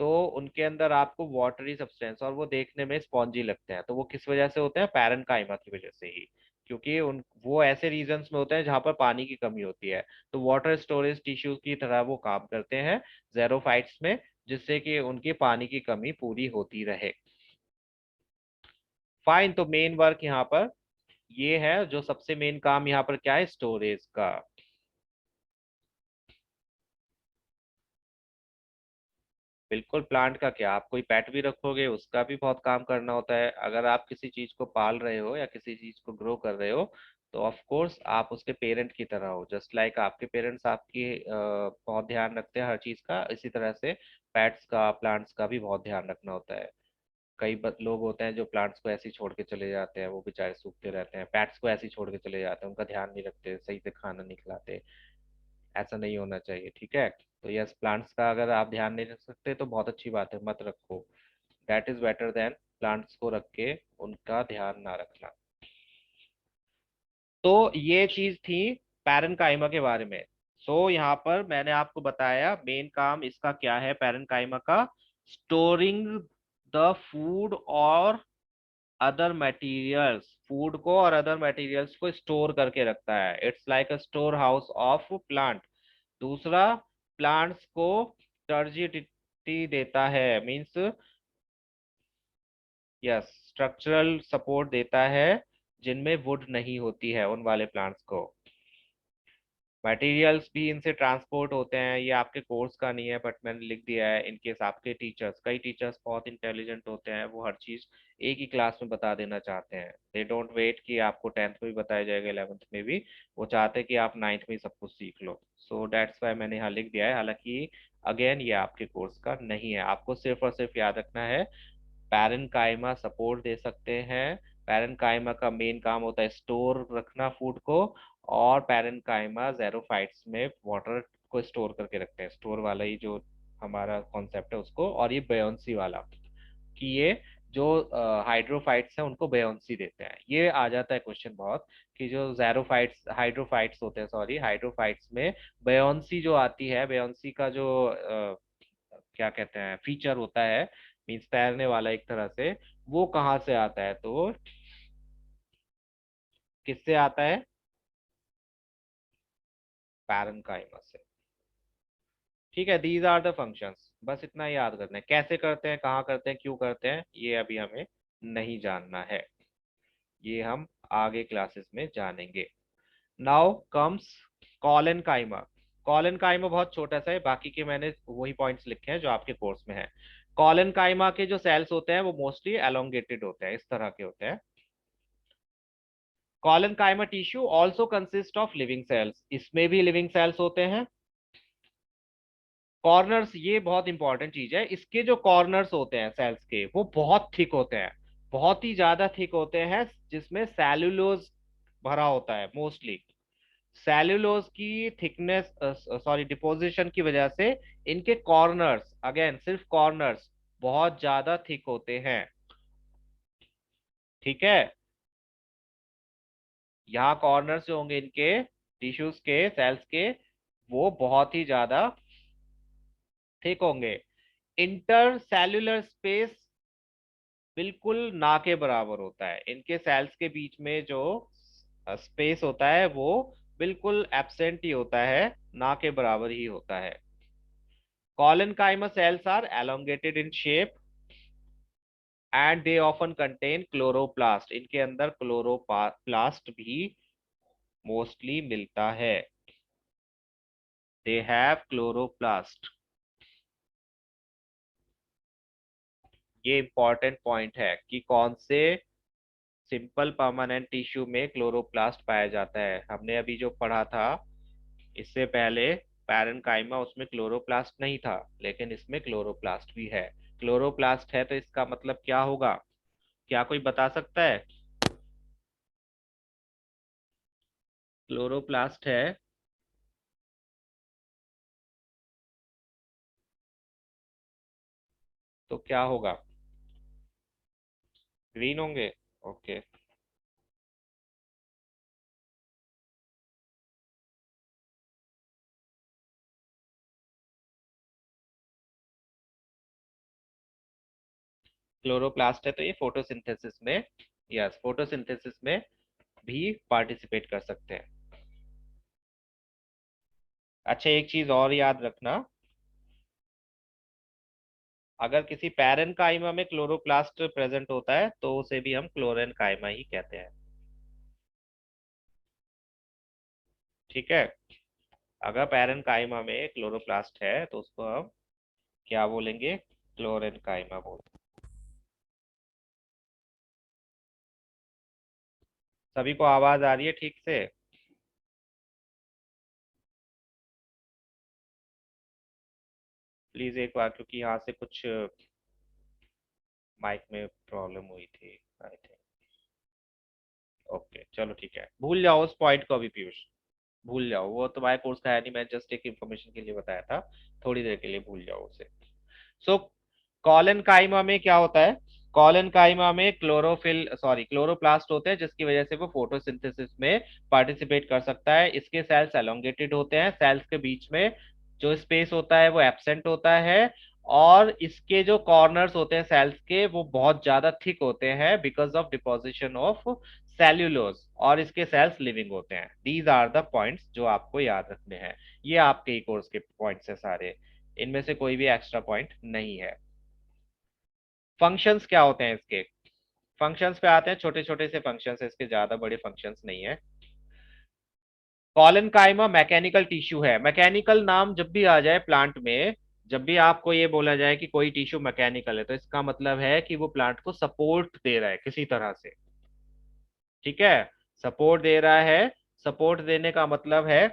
तो उनके अंदर आपको वाटरी सब्सटेंस, और वो देखने में स्पॉन्जी लगते हैं, तो वो किस वजह से होते हैं, पैरेन्काइमा की वजह से ही। क्योंकि उन वो ऐसे रीजन्स में होते हैं जहां पर पानी की कमी होती है, तो वाटर स्टोरेज टिश्यू की तरह वो काम करते हैं जेरोफाइट्स में, जिससे कि उनकी पानी की कमी पूरी होती रहे। फाइन, तो मेन वर्क यहाँ पर ये है, जो सबसे मेन काम यहाँ पर क्या है, स्टोरेज का। बिल्कुल, प्लांट का क्या, आप कोई पेट भी रखोगे उसका भी बहुत काम करना होता है। अगर आप किसी चीज को पाल रहे हो या किसी चीज को ग्रो कर रहे हो, तो ऑफ कोर्स आप उसके पेरेंट की तरह हो, जस्ट लाइक आपके पेरेंट्स आपकी बहुत ध्यान रखते हैं हर चीज का, इसी तरह से पेट्स का, प्लांट्स का भी बहुत ध्यान रखना होता है। कई लोग होते हैं जो प्लांट्स को ऐसे ही छोड़ के चले जाते हैं, वो बेचारे सूखते रहते हैं, पेट्स को ऐसे ही छोड़ के चले जाते हैं, उनका ध्यान नहीं रखते, सही से खाना नहीं खिलाते। ऐसा नहीं होना चाहिए, ठीक है। तो यस, प्लांट्स का अगर आप ध्यान नहीं रख सकते तो बहुत अच्छी बात है, मत रखो। That is better than plants को रख के उनका ध्यान ना रखना। तो ये चीज थी पैरेन्काइमा के बारे में। सो यहाँ पर मैंने आपको बताया मेन काम इसका क्या है पैरेन्काइमा का, स्टोरिंग द फूड और अदर मटेरियल्स, फूड को और अदर मटेरियल्स को स्टोर करके रखता है, it's like a store house of plant. दूसरा, प्लांट्स को टर्जिडिटी देता है, मींस यस स्ट्रक्चरल सपोर्ट देता है, जिनमें वुड नहीं होती है उन वाले प्लांट्स को। मटेरियल्स भी इनसे ट्रांसपोर्ट होते हैं, ये आपके कोर्स का नहीं है बट मैंने लिख दिया है इन केस आपके टीचर्स, कई टीचर्स बहुत इंटेलिजेंट होते हैं, वो हर चीज एक ही क्लास में बता देना चाहते हैं, दे डोंट वेट कि आपको 10th में भी बताया जाएगा 11th में भी, वो चाहते हैं कि आप 9th में ही सब कुछ सीख लो। सो दैट्स वाई मैंने यहाँ लिख दिया है, हालांकि अगेन ये आपके कोर्स का नहीं है, आपको सिर्फ और सिर्फ याद रखना है पैरेन्काइमा सपोर्ट दे सकते हैं, पैरेन्काइमा का मेन काम होता है स्टोर रखना फूड को, और पैरेन्काइमा ज़ेरोफाइट्स में वाटर को स्टोर करके रखते हैं, स्टोर वाला ही जो हमारा कॉन्सेप्ट है उसको, और ये बेयोंसी वाला कि ये जो हाइड्रोफाइट्स हैं उनको बेयोंसी देते हैं। ये आ जाता है क्वेश्चन बहुत, कि जो ज़ेरोफाइट्स हाइड्रोफाइट्स होते हैं, सॉरी हाइड्रोफाइट्स में बेयोंसी जो आती है, बेयोंसी का जो क्या कहते हैं फीचर होता है, मीन्स तैरने वाला एक तरह से, वो कहाँ से आता है, तो किससे आता है, पैरेन्काइमा से। ठीक है, दीज आर द फंक्शंस, बस इतना ही याद करना है, कैसे करते हैं, कहाँ करते हैं, क्यों करते हैं, ये अभी हमें नहीं जानना है, ये हम आगे क्लासेस में जानेंगे। Now comes collenchyma. Collenchyma बहुत छोटा सा है, बाकी के मैंने वही पॉइंट्स लिखे हैं जो आपके कोर्स में है। कॉलन काइमा के जो सेल्स होते हैं वो मोस्टली एलोंगेटेड होते हैं, इस तरह के होते हैं। Collenchyma tissue also consist of living cells, इसमें भी लिविंग सेल्स होते हैं। कॉर्नर्स, ये बहुत इंपॉर्टेंट चीज है, इसके जो कॉर्नर्स होते हैं सेल्स के वो बहुत थिक होते हैं, बहुत ही ज्यादा थिक होते हैं, जिसमें सेल्यूलोज भरा होता है मोस्टली। सेल्यूलोज की थिकनेस, सॉरी डिपोजिशन की वजह से इनके कॉर्नर्स, अगेन सिर्फ कॉर्नर्स, बहुत ज्यादा थिक होते हैं। ठीक है, यहाँ कॉर्नर्स जो होंगे इनके टिश्यूज के, सेल्स के, वो बहुत ही ज्यादा थिक होंगे। इंटर सेल्यूलर स्पेस बिल्कुल ना के बराबर होता है, इनके सेल्स के बीच में जो स्पेस होता है वो बिल्कुल एब्सेंट ही होता है, ना के बराबर ही होता है। Collenchyma cells are elongated in shape and they often contain chloroplast, इनके अंदर क्लोरोप्लास्ट भी मोस्टली मिलता है, they have chloroplast। ये इंपॉर्टेंट पॉइंट है कि कौन से सिंपल परमानेंट टिश्यू में क्लोरोप्लास्ट पाया जाता है, हमने अभी जो पढ़ा था इससे पहले पैरेन्काइमा, उसमें क्लोरोप्लास्ट नहीं था, लेकिन इसमें क्लोरोप्लास्ट भी है। क्लोरोप्लास्ट है तो इसका मतलब क्या होगा, क्या कोई बता सकता है, क्लोरोप्लास्ट है तो क्या होगा, ग्रीन होंगे, ओके। क्लोरोप्लास्ट है तो ये फोटोसिंथेसिस में, यस फोटोसिंथेसिस में भी पार्टिसिपेट कर सकते हैं। अच्छा, एक चीज और याद रखना, अगर किसी पैरेन्काइमा में क्लोरोप्लास्ट प्रेजेंट होता है तो उसे भी हम क्लोरेन्काइमा ही कहते हैं। ठीक है, अगर पैरेन्काइमा में क्लोरोप्लास्ट है तो उसको हम क्या बोलेंगे, क्लोरेन्काइमा बोल। सभी को आवाज आ रही है ठीक से? प्लीज एक बार, क्योंकि यहाँ से कुछ माइक में प्रॉब्लम हुई थी आई थिंक। ओके चलो ठीक है, भूल जाओ उस पॉइंट को अभी पीयूष, भूल जाओ, वो तुम्हारे कोर्स का है नहीं, मैं जस्ट एक इन्फॉर्मेशन के लिए बताया था, थोड़ी देर के लिए भूल जाओ उसे। सो कॉलन काइमा में क्या होता है? कॉलन काइमा में क्लोरोप्लास्ट होते हैं, जिसकी वजह से वो फोटोसिंथेसिस में पार्टिसिपेट कर सकता है। इसके सेल्स एलोंगेटेड होते हैं, सेल्स के बीच में जो स्पेस होता है वो एब्सेंट होता है, और इसके जो कॉर्नर्स होते हैं सेल्स के वो बहुत ज्यादा थिक होते हैं because of deposition of cellulose, और इसके सेल्स लिविंग होते हैं। दीज आर द पॉइंट्स जो आपको याद रखने हैं। ये आपके ही कोर्स के पॉइंट्स है सारे, इनमें से कोई भी एक्स्ट्रा पॉइंट नहीं है। फंक्शंस क्या होते हैं इसके? फंक्शंस पे आते हैं, छोटे छोटे से फंक्शंस है इसके, ज्यादा बड़े फंक्शंस नहीं है। कॉलन काइमा मैकेनिकल टिश्यू है। मैकेनिकल नाम जब भी आ जाए प्लांट में, जब भी आपको ये बोला जाए कि कोई टिश्यू मैकेनिकल है, तो इसका मतलब है कि वो प्लांट को सपोर्ट दे रहा है किसी तरह से। ठीक है, सपोर्ट दे रहा है। सपोर्ट देने का मतलब है,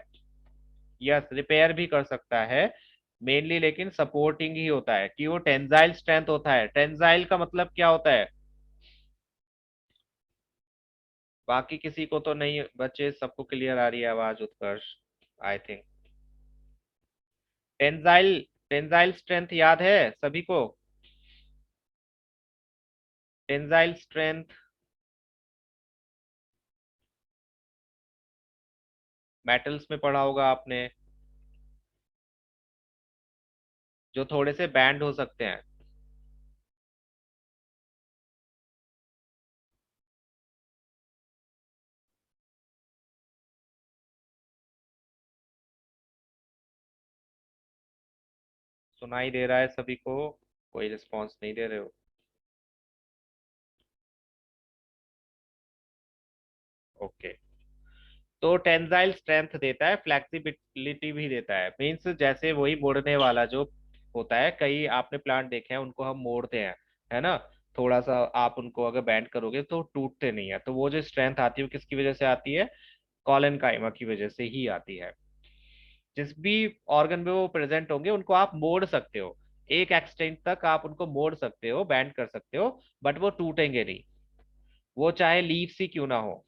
यस रिपेयर भी कर सकता है मेनली, लेकिन सपोर्टिंग ही होता है कि वो टेंजाइल स्ट्रेंथ होता है। टेंजाइल का मतलब क्या होता है? बाकी किसी को तो नहीं बच्चे, सबको क्लियर आ रही है आवाज Utkarsh I think. Tensile, tensile strength याद है सभी को? टेंजाइल स्ट्रेंथ मेटल्स में पढ़ा होगा आपने, जो थोड़े से बैंड हो सकते हैं। सुनाई दे रहा है सभी को? कोई रिस्पॉन्स नहीं दे रहे हो? ओके। तो टेंजाइल स्ट्रेंथ देता है, फ्लेक्सिबिलिटी भी देता है, मीन्स जैसे वही मोड़ने वाला जो होता है, कई आपने प्लांट देखे हैं उनको हम मोड़ते हैं, है ना? थोड़ा सा आप उनको अगर बैंड करोगे तो टूटते नहीं है, तो वो जो स्ट्रेंथ आती है वो किसकी वजह से आती है? कॉलन काइमा की वजह से ही आती है। जिस भी ऑर्गन में वो प्रेजेंट होंगे उनको आप मोड़ सकते हो, एक एक्सटेंट तक आप उनको मोड़ सकते हो, बैंड कर सकते हो, बट वो टूटेंगे नहीं, वो चाहे लीव्स ही क्यों ना हो।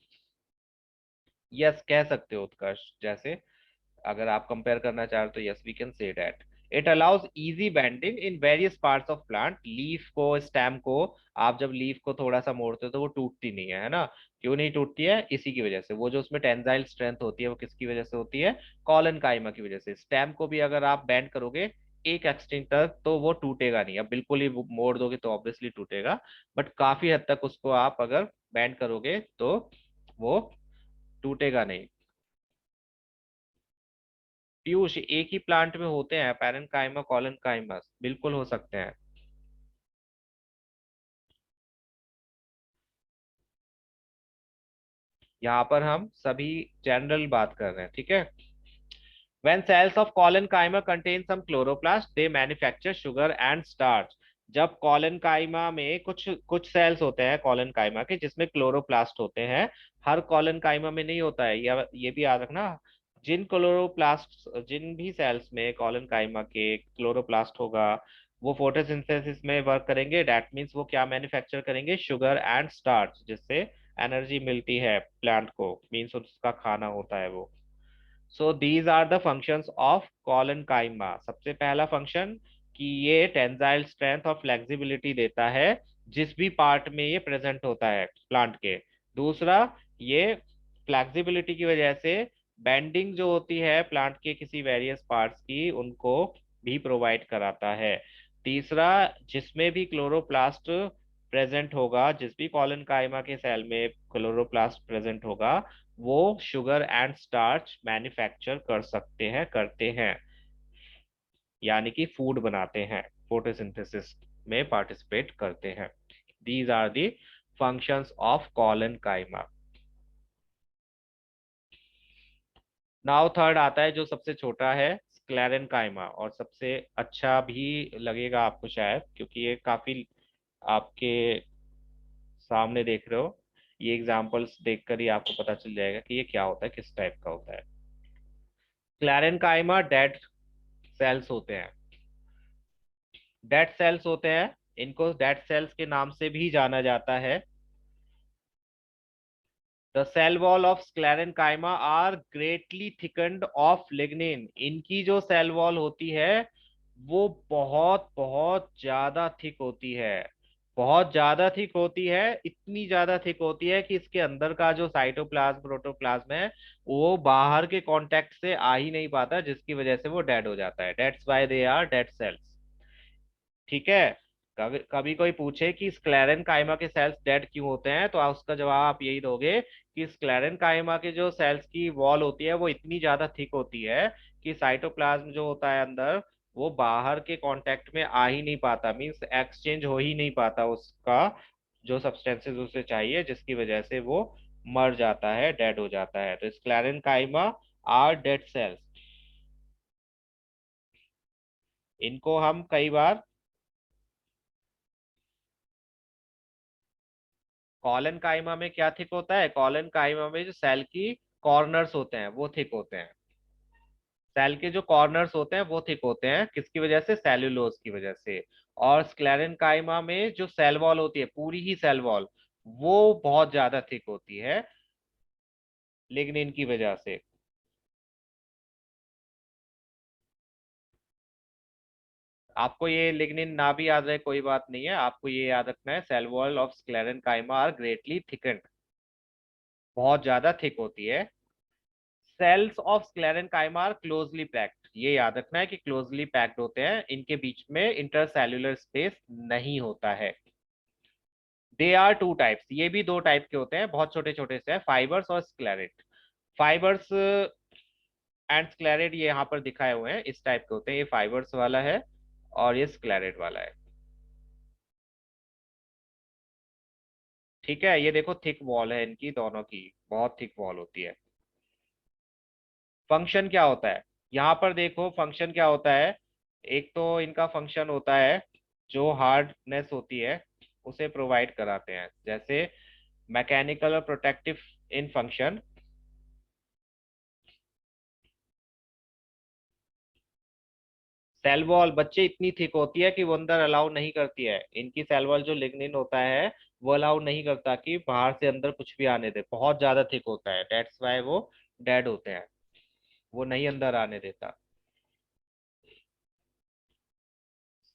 यस कह सकते हो उत्कर्ष, जैसे अगर आप कंपेयर करना चाहो तो yes we can say that it allows easy bending in various parts of plant. Leaf को, स्टेम को, आप जब लीफ को थोड़ा सा मोड़ते हो तो वो टूटती नहीं है, है ना? क्यों नहीं टूटती है? इसी की वजह से, वो जो उसमें टेंजाइल स्ट्रेंथ होती है वो किसकी वजह से होती है? कॉलन काइमा की वजह से। स्टेम को भी अगर आप बेंड करोगे एक एक्सटेंट तक तो वो टूटेगा नहीं, अब बिल्कुल ही मोड़ दोगे तो ऑब्वियसली टूटेगा, बट काफी हद तक उसको आप अगर बेंड करोगे तो वो टूटेगा नहीं। पीयूष, एक ही प्लांट में होते हैं पैरेंकाइमा कॉलन काइमस, बिल्कुल हो सकते हैं। यहाँ पर हम सभी जनरल बात कर रहे हैं, ठीक है? When cells of collenchyma contain some chloroplast, they manufacture sugar and starch. जब कॉलनकाइमा में कुछ कुछ सेल्स होते हैं कॉलनकाइमा के जिसमें क्लोरोप्लास्ट होते हैं, हर कॉलनकाइमा में नहीं होता है, ये भी याद रखना। जिन भी सेल्स में कॉलनकाइमा के क्लोरोप्लास्ट होगा, वो फोटोसिंथेसिस में वर्क करेंगे, दैट मीन्स वो क्या मैन्युफैक्चर करेंगे? शुगर एंड स्टार्च, जिससे एनर्जी मिलती है प्लांट को, मीन्स उसका खाना होता है वो। So these are the functions of collenchyma. सबसे पहला फंक्शन कि ये टेंजाइल स्ट्रेंथ और फ्लेक्सिबिलिटी देता है जिस भी पार्ट में ये प्रेजेंट होता है प्लांट के। दूसरा, ये फ्लेक्सिबिलिटी की वजह से बेंडिंग जो होती है प्लांट के किसी वेरियस पार्ट्स की, उनको भी प्रोवाइड कराता है। तीसरा, जिसमें भी क्लोरोप्लास्ट प्रेजेंट होगा, जिस भी कॉलनकाइमा के सेल में क्लोरोप्लास्ट प्रेजेंट होगा, वो शुगर एंड स्टार्च मैन्युफैक्चर कर सकते हैं, करते हैं, यानी कि फूड बनाते हैं, फोटोसिंथेसिस में पार्टिसिपेट करते हैं। These are the functions of collenchyma. Now third आता है जो सबसे छोटा है, स्क्लेरन काइमा, और सबसे अच्छा भी लगेगा आपको शायद, क्योंकि ये काफी आपके सामने देख रहे हो, ये एग्जांपल्स देखकर ही आपको पता चल जाएगा कि ये क्या होता है, किस टाइप का होता है। स्क्लेरेनकाइमा डेड सेल्स होते हैं। डेड सेल्स होते हैं, इनको डेड सेल्स के नाम से भी जाना जाता है। The cell wall of sclerenchyma are greatly thickened of lignin. इनकी जो सेल वॉल होती है वो बहुत बहुत ज्यादा थिक होती है। बहुत ज्यादा थिक होती है, इतनी ज्यादा थिक होती है कि इसके अंदर का जो साइटोप्लाज्म प्रोटोप्लाज्म है वो बाहर के कांटेक्ट से आ ही नहीं पाता, जिसकी वजह से वो डेड हो जाता है। That's why they are dead cells. ठीक है। कभी कभी कोई पूछे कि स्क्लेरन काइमा के सेल्स डेड क्यों होते हैं, तो उसका जवाब आप यही दोगे कि स्क्लेरन काइमा के जो सेल्स की वॉल होती है वो इतनी ज्यादा थिक होती है कि साइटोप्लाज्म जो होता है अंदर वो बाहर के कांटेक्ट में आ ही नहीं पाता, मींस एक्सचेंज हो ही नहीं पाता उसका जो सब्सटेंसेस उसे चाहिए, जिसकी वजह से वो मर जाता है, डेड हो जाता है। तो स्क्लेरन काइमा आर डेड सेल्स। इनको हम कई बार कॉलन काइमा में क्या थिक होता है, कॉलन काइमा में जो सेल की कॉर्नर्स होते हैं वो थिक होते हैं। सेल के जो कॉर्नर्स होते हैं वो थिक होते हैं, किसकी वजह से, सेल्यूलोज की वजह से। और स्क्लेरन काइमा में जो सेल वॉल होती है, पूरी ही सेल वॉल, वो बहुत ज्यादा थिक होती है लिग्निन की वजह से। आपको ये लिग्निन ना भी याद रहे कोई बात नहीं है, आपको ये याद रखना है cell wall of sclerenchyma are greatly thickened, बहुत ज्यादा थिक होती है। Cells of sclerenchyma are closely packed, ये याद रखना है कि क्लोजली पैक्ड होते हैं, इनके बीच में इंटरसेल्यूलर स्पेस नहीं होता है। दे आर टू टाइप्स, ये भी दो टाइप के होते हैं, बहुत छोटे छोटे से, फाइबर्स और स्क्लेरेट। फाइबर्स एंड स्क्लेरेट ये यहाँ पर दिखाए हुए हैं, इस टाइप के होते हैं, ये फाइबर्स वाला है और ये स्क्लेरेट वाला है। ठीक है, ये देखो थिक वॉल है इनकी दोनों की, बहुत थिक वॉल होती है। फंक्शन क्या होता है, यहाँ पर देखो फंक्शन क्या होता है। एक तो इनका फंक्शन होता है जो हार्डनेस होती है उसे प्रोवाइड कराते हैं, जैसे मैकेनिकल और protective in function. Cell wall बच्चे इतनी थिक होती है कि वो अंदर अलाउ नहीं करती है, इनकी सेल वॉल जो लिग्निन होता है वो अलाउ नहीं करता कि बाहर से अंदर कुछ भी आने दे, बहुत ज्यादा थिक होता है, दैट्स वाई वो डेड होते हैं, वो नहीं अंदर आने देता।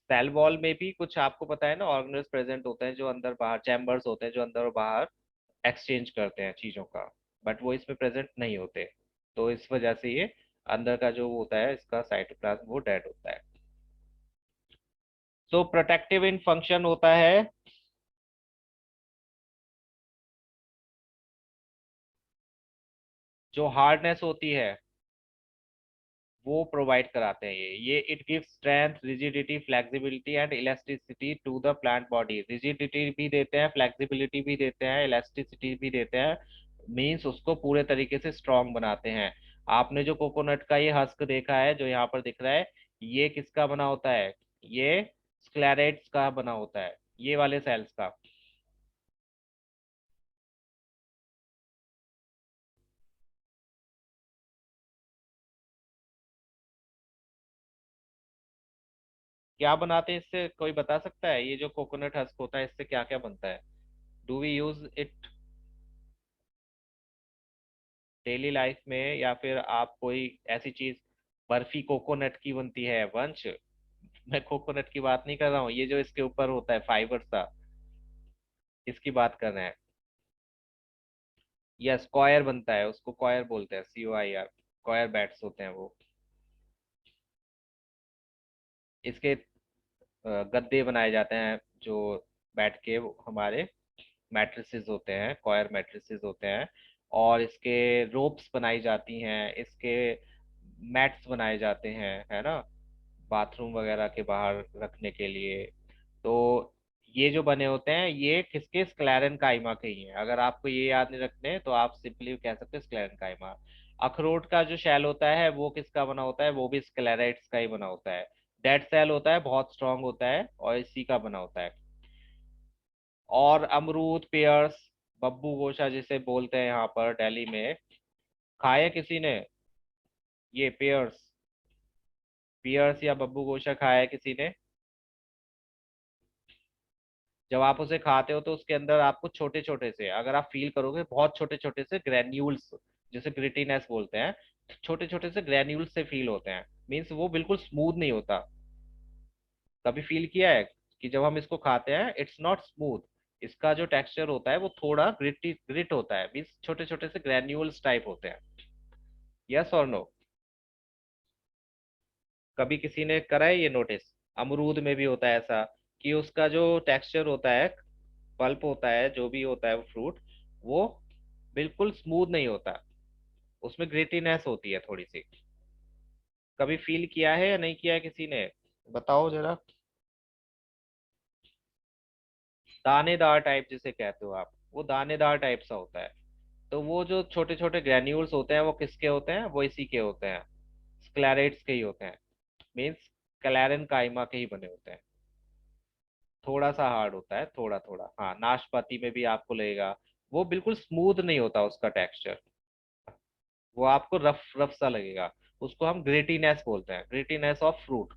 सेल वॉल में भी कुछ आपको पता है ना ऑर्गेनल्स प्रेजेंट होते हैं जो अंदर बाहर, चैम्बर्स होते हैं जो अंदर और बाहर एक्सचेंज करते हैं चीजों का, बट वो इसमें प्रेजेंट नहीं होते। तो इस वजह से ये अंदर का जो होता है इसका साइटोप्लाज्म वो डेड होता है। तो प्रोटेक्टिव इन फंक्शन होता है, जो हार्डनेस होती है वो प्रोवाइड कराते हैं ये it gives strength, rigidity, flexibility and elasticity to the plant body. Rigidity भी देते हैं, फ्लेक्सिबिलिटी भी देते हैं, इलास्टिसिटी भी देते हैं, मीन्स उसको पूरे तरीके से स्ट्रांग बनाते हैं। आपने जो कोकोनट का ये हस्क देखा है जो यहाँ पर दिख रहा है, ये किसका बना होता है, ये स्क्लेरेट्स का बना होता है, ये वाले सेल्स का। क्या बनाते हैं इससे, कोई बता सकता है, ये जो कोकोनट हस्क होता है इससे क्या क्या बनता है, do we use it daily life में, या फिर आप कोई ऐसी चीज, बर्फी कोकोनट की बनती है वंश, मैं कोकोनट की बात नहीं कर रहा हूँ, ये जो इसके ऊपर होता है फाइबर सा, इसकी बात कर रहे हैं। यस, कॉयर बनता है, उसको कॉयर बोलते हैं, COIR, कॉयर बैट्स होते हैं वो। इसके गद्दे बनाए जाते हैं जो बैठ के हमारे मैट्रिसेस होते हैं, कॉयर मैट्रिसेस होते हैं। और इसके रोप्स बनाई जाती हैं, इसके मैट्स बनाए जाते हैं, है ना, बाथरूम वगैरह के बाहर रखने के लिए। तो ये जो बने होते हैं ये किसके, स्क्लेरन काइमा के ही हैं। अगर आपको ये याद नहीं रखने तो आप सिंपली कह सकते हैं स्क्लेरन काइमा। अखरोट का जो शेल होता है वो किसका बना होता है, वो भी स्क्लेराइट्स का ही बना होता है। डेड सेल होता है, बहुत स्ट्रांग होता है और इसी का बना होता है। और अमरूद, पेयर्स, बब्बू गोशा जिसे बोलते हैं यहाँ पर दिल्ली में, खाए किसी ने ये पेयर्स? पियर्स या बब्बू गोशा खाया है किसी ने? जब आप उसे खाते हो तो उसके अंदर आपको छोटे छोटे से, अगर आप फील करोगे, बहुत छोटे छोटे से ग्रेन्यूल्स, जिसे ग्रिटीनेस बोलते हैं, छोटे छोटे से ग्रेन्यूल्स से फील होते हैं। मीन्स वो बिल्कुल स्मूथ नहीं होता। कभी फील किया है कि जब हम इसको खाते हैं इट्स नॉट स्मूथ, इसका जो टेक्सचर होता है वो थोड़ा ग्रिट होता है, मीन्स छोटे छोटे से ग्रेन्यूल्स टाइप होते हैं। यस और नो? कभी किसी ने करा है ये नोटिस? अमरूद में भी होता है ऐसा, कि उसका जो टेक्सचर होता है, पल्प होता है, जो भी होता है वो फ्रूट, वो बिल्कुल स्मूथ नहीं होता, उसमें ग्रिटीनेस होती है थोड़ी सी। कभी फील किया है या नहीं किया है किसी ने? बताओ जरा। दानेदार टाइप जिसे कहते हो आप, वो दानेदार टाइप सा होता है। तो वो जो छोटे छोटे ग्रेन्यूल्स होते हैं वो किसके होते हैं? वो इसी के होते हैं, स्क्लेरेट्स के ही होते हैं। मीन्स क्लैरन काइमा के ही बने होते हैं। थोड़ा सा हार्ड होता है, थोड़ा थोड़ा, हाँ। नाशपाती में भी आपको लगेगा, वो बिल्कुल स्मूथ नहीं होता उसका टेक्सचर, वो आपको रफ रफ सा लगेगा। उसको हम ग्रेटीनेस बोलते हैं, ग्रेटीनेस ऑफ फ्रूट।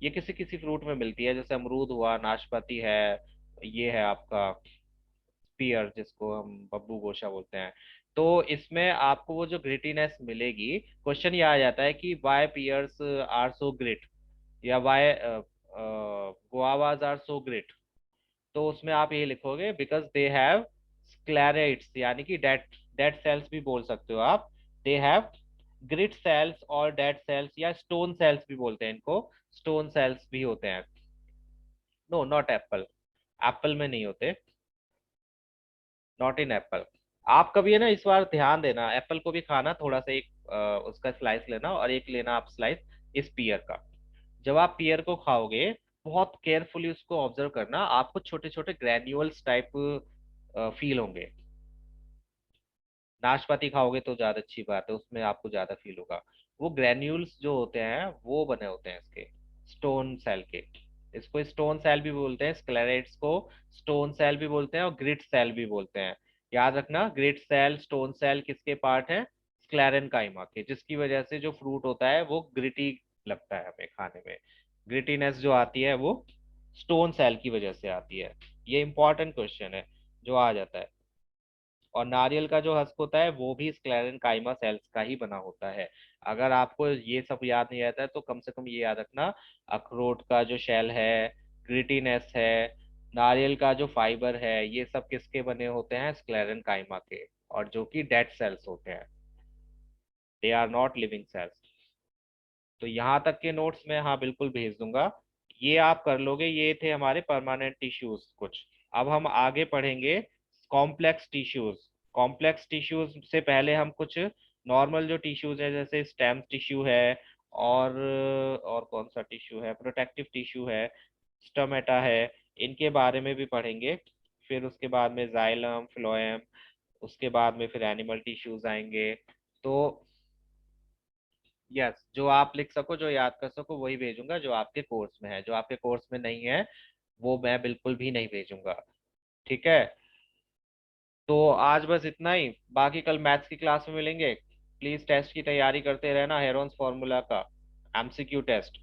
ये किसी किसी फ्रूट में मिलती है, जैसे अमरूद हुआ, नाशपाती है, ये है आपका पियर जिसको हम बब्बू गोशा बोलते हैं। तो इसमें आपको वो जो ग्रिटीनेस मिलेगी, क्वेश्चन ये आ जाता है कि why pears are so great, या why guavas are so great. तो उसमें आप ये लिखोगे बिकॉज दे हैव स्क्लेरेट्स, यानी कि डेड डेड सेल्स भी बोल सकते हो आप। दे हैव ग्रिट सेल्स और डेड सेल्स, या स्टोन सेल्स भी बोलते हैं इनको, स्टोन सेल्स भी होते हैं। नो, नॉट एप्पल, एप्पल में नहीं होते, नॉट इन एप्पल। आप कभी है ना, इस बार ध्यान देना, एप्पल को भी खाना थोड़ा सा, एक उसका स्लाइस लेना, और एक लेना आप स्लाइस इस पियर का। जब आप पियर को खाओगे, बहुत केयरफुली उसको ऑब्जर्व करना, आपको छोटे छोटे ग्रेन्यूल्स टाइप फील होंगे। नाशपाती खाओगे तो ज्यादा अच्छी बात है, उसमें आपको ज्यादा फील होगा। वो ग्रेन्यूल्स जो होते हैं वो बने होते हैं इसके, स्टोन सेल के। इसको स्टोन सेल भी बोलते हैं, स्क्लेरेट्स को स्टोन सेल भी बोलते हैं और ग्रिट सेल भी बोलते हैं। याद रखना, ग्रिट सेल, स्टोन सेल किसके पार्ट है? स्क्लेरन काइमा के, जिसकी वजह से जो फ्रूट होता है वो ग्रिटी लगता है हमें खाने में। ग्रिटीनेस जो आती है वो स्टोन सेल की वजह से आती है। ये इंपॉर्टेंट क्वेश्चन है जो आ जाता है। और नारियल का जो हस्क होता है वो भी स्क्लेरन काइमा सेल्स का ही बना होता है। अगर आपको ये सब याद नहीं रहता है तो कम से कम ये याद रखना, अखरोट का जो शेल है, ग्रिटीनेस है, नारियल का जो फाइबर है, ये सब किसके बने होते हैं? स्क्लेरन काइमा के। और जो कि डेड सेल्स होते हैं, they are not living cells. तो यहाँ तक के नोट्स में, हाँ, बिल्कुल भेज दूंगा। ये आप कर लोगे, ये थे हमारे परमानेंट टिश्यूज कुछ। अब हम आगे पढ़ेंगे कॉम्प्लेक्स टिश्यूज। कॉम्प्लेक्स टिश्यूज से पहले हम कुछ नॉर्मल जो टिश्यूज है, जैसे स्टेम टिश्यू है, और कौन सा टिश्यू है, प्रोटेक्टिव टिश्यू है, स्टोमेटा है, इनके बारे में भी पढ़ेंगे। फिर उसके बाद में जाइलम, फ्लोएम, उसके बाद में फिर एनिमल टिश्यूज आएंगे। तो यस, जो आप लिख सको, जो याद कर सको, वही भेजूंगा जो आपके कोर्स में है। जो आपके कोर्स में नहीं है वो मैं बिल्कुल भी नहीं भेजूंगा। ठीक है? तो आज बस इतना ही, बाकी कल मैथ्स की क्लास में मिलेंगे। प्लीज टेस्ट की तैयारी करते रहना, हेरोन्स फॉर्मूला का एमसीक्यू टेस्ट।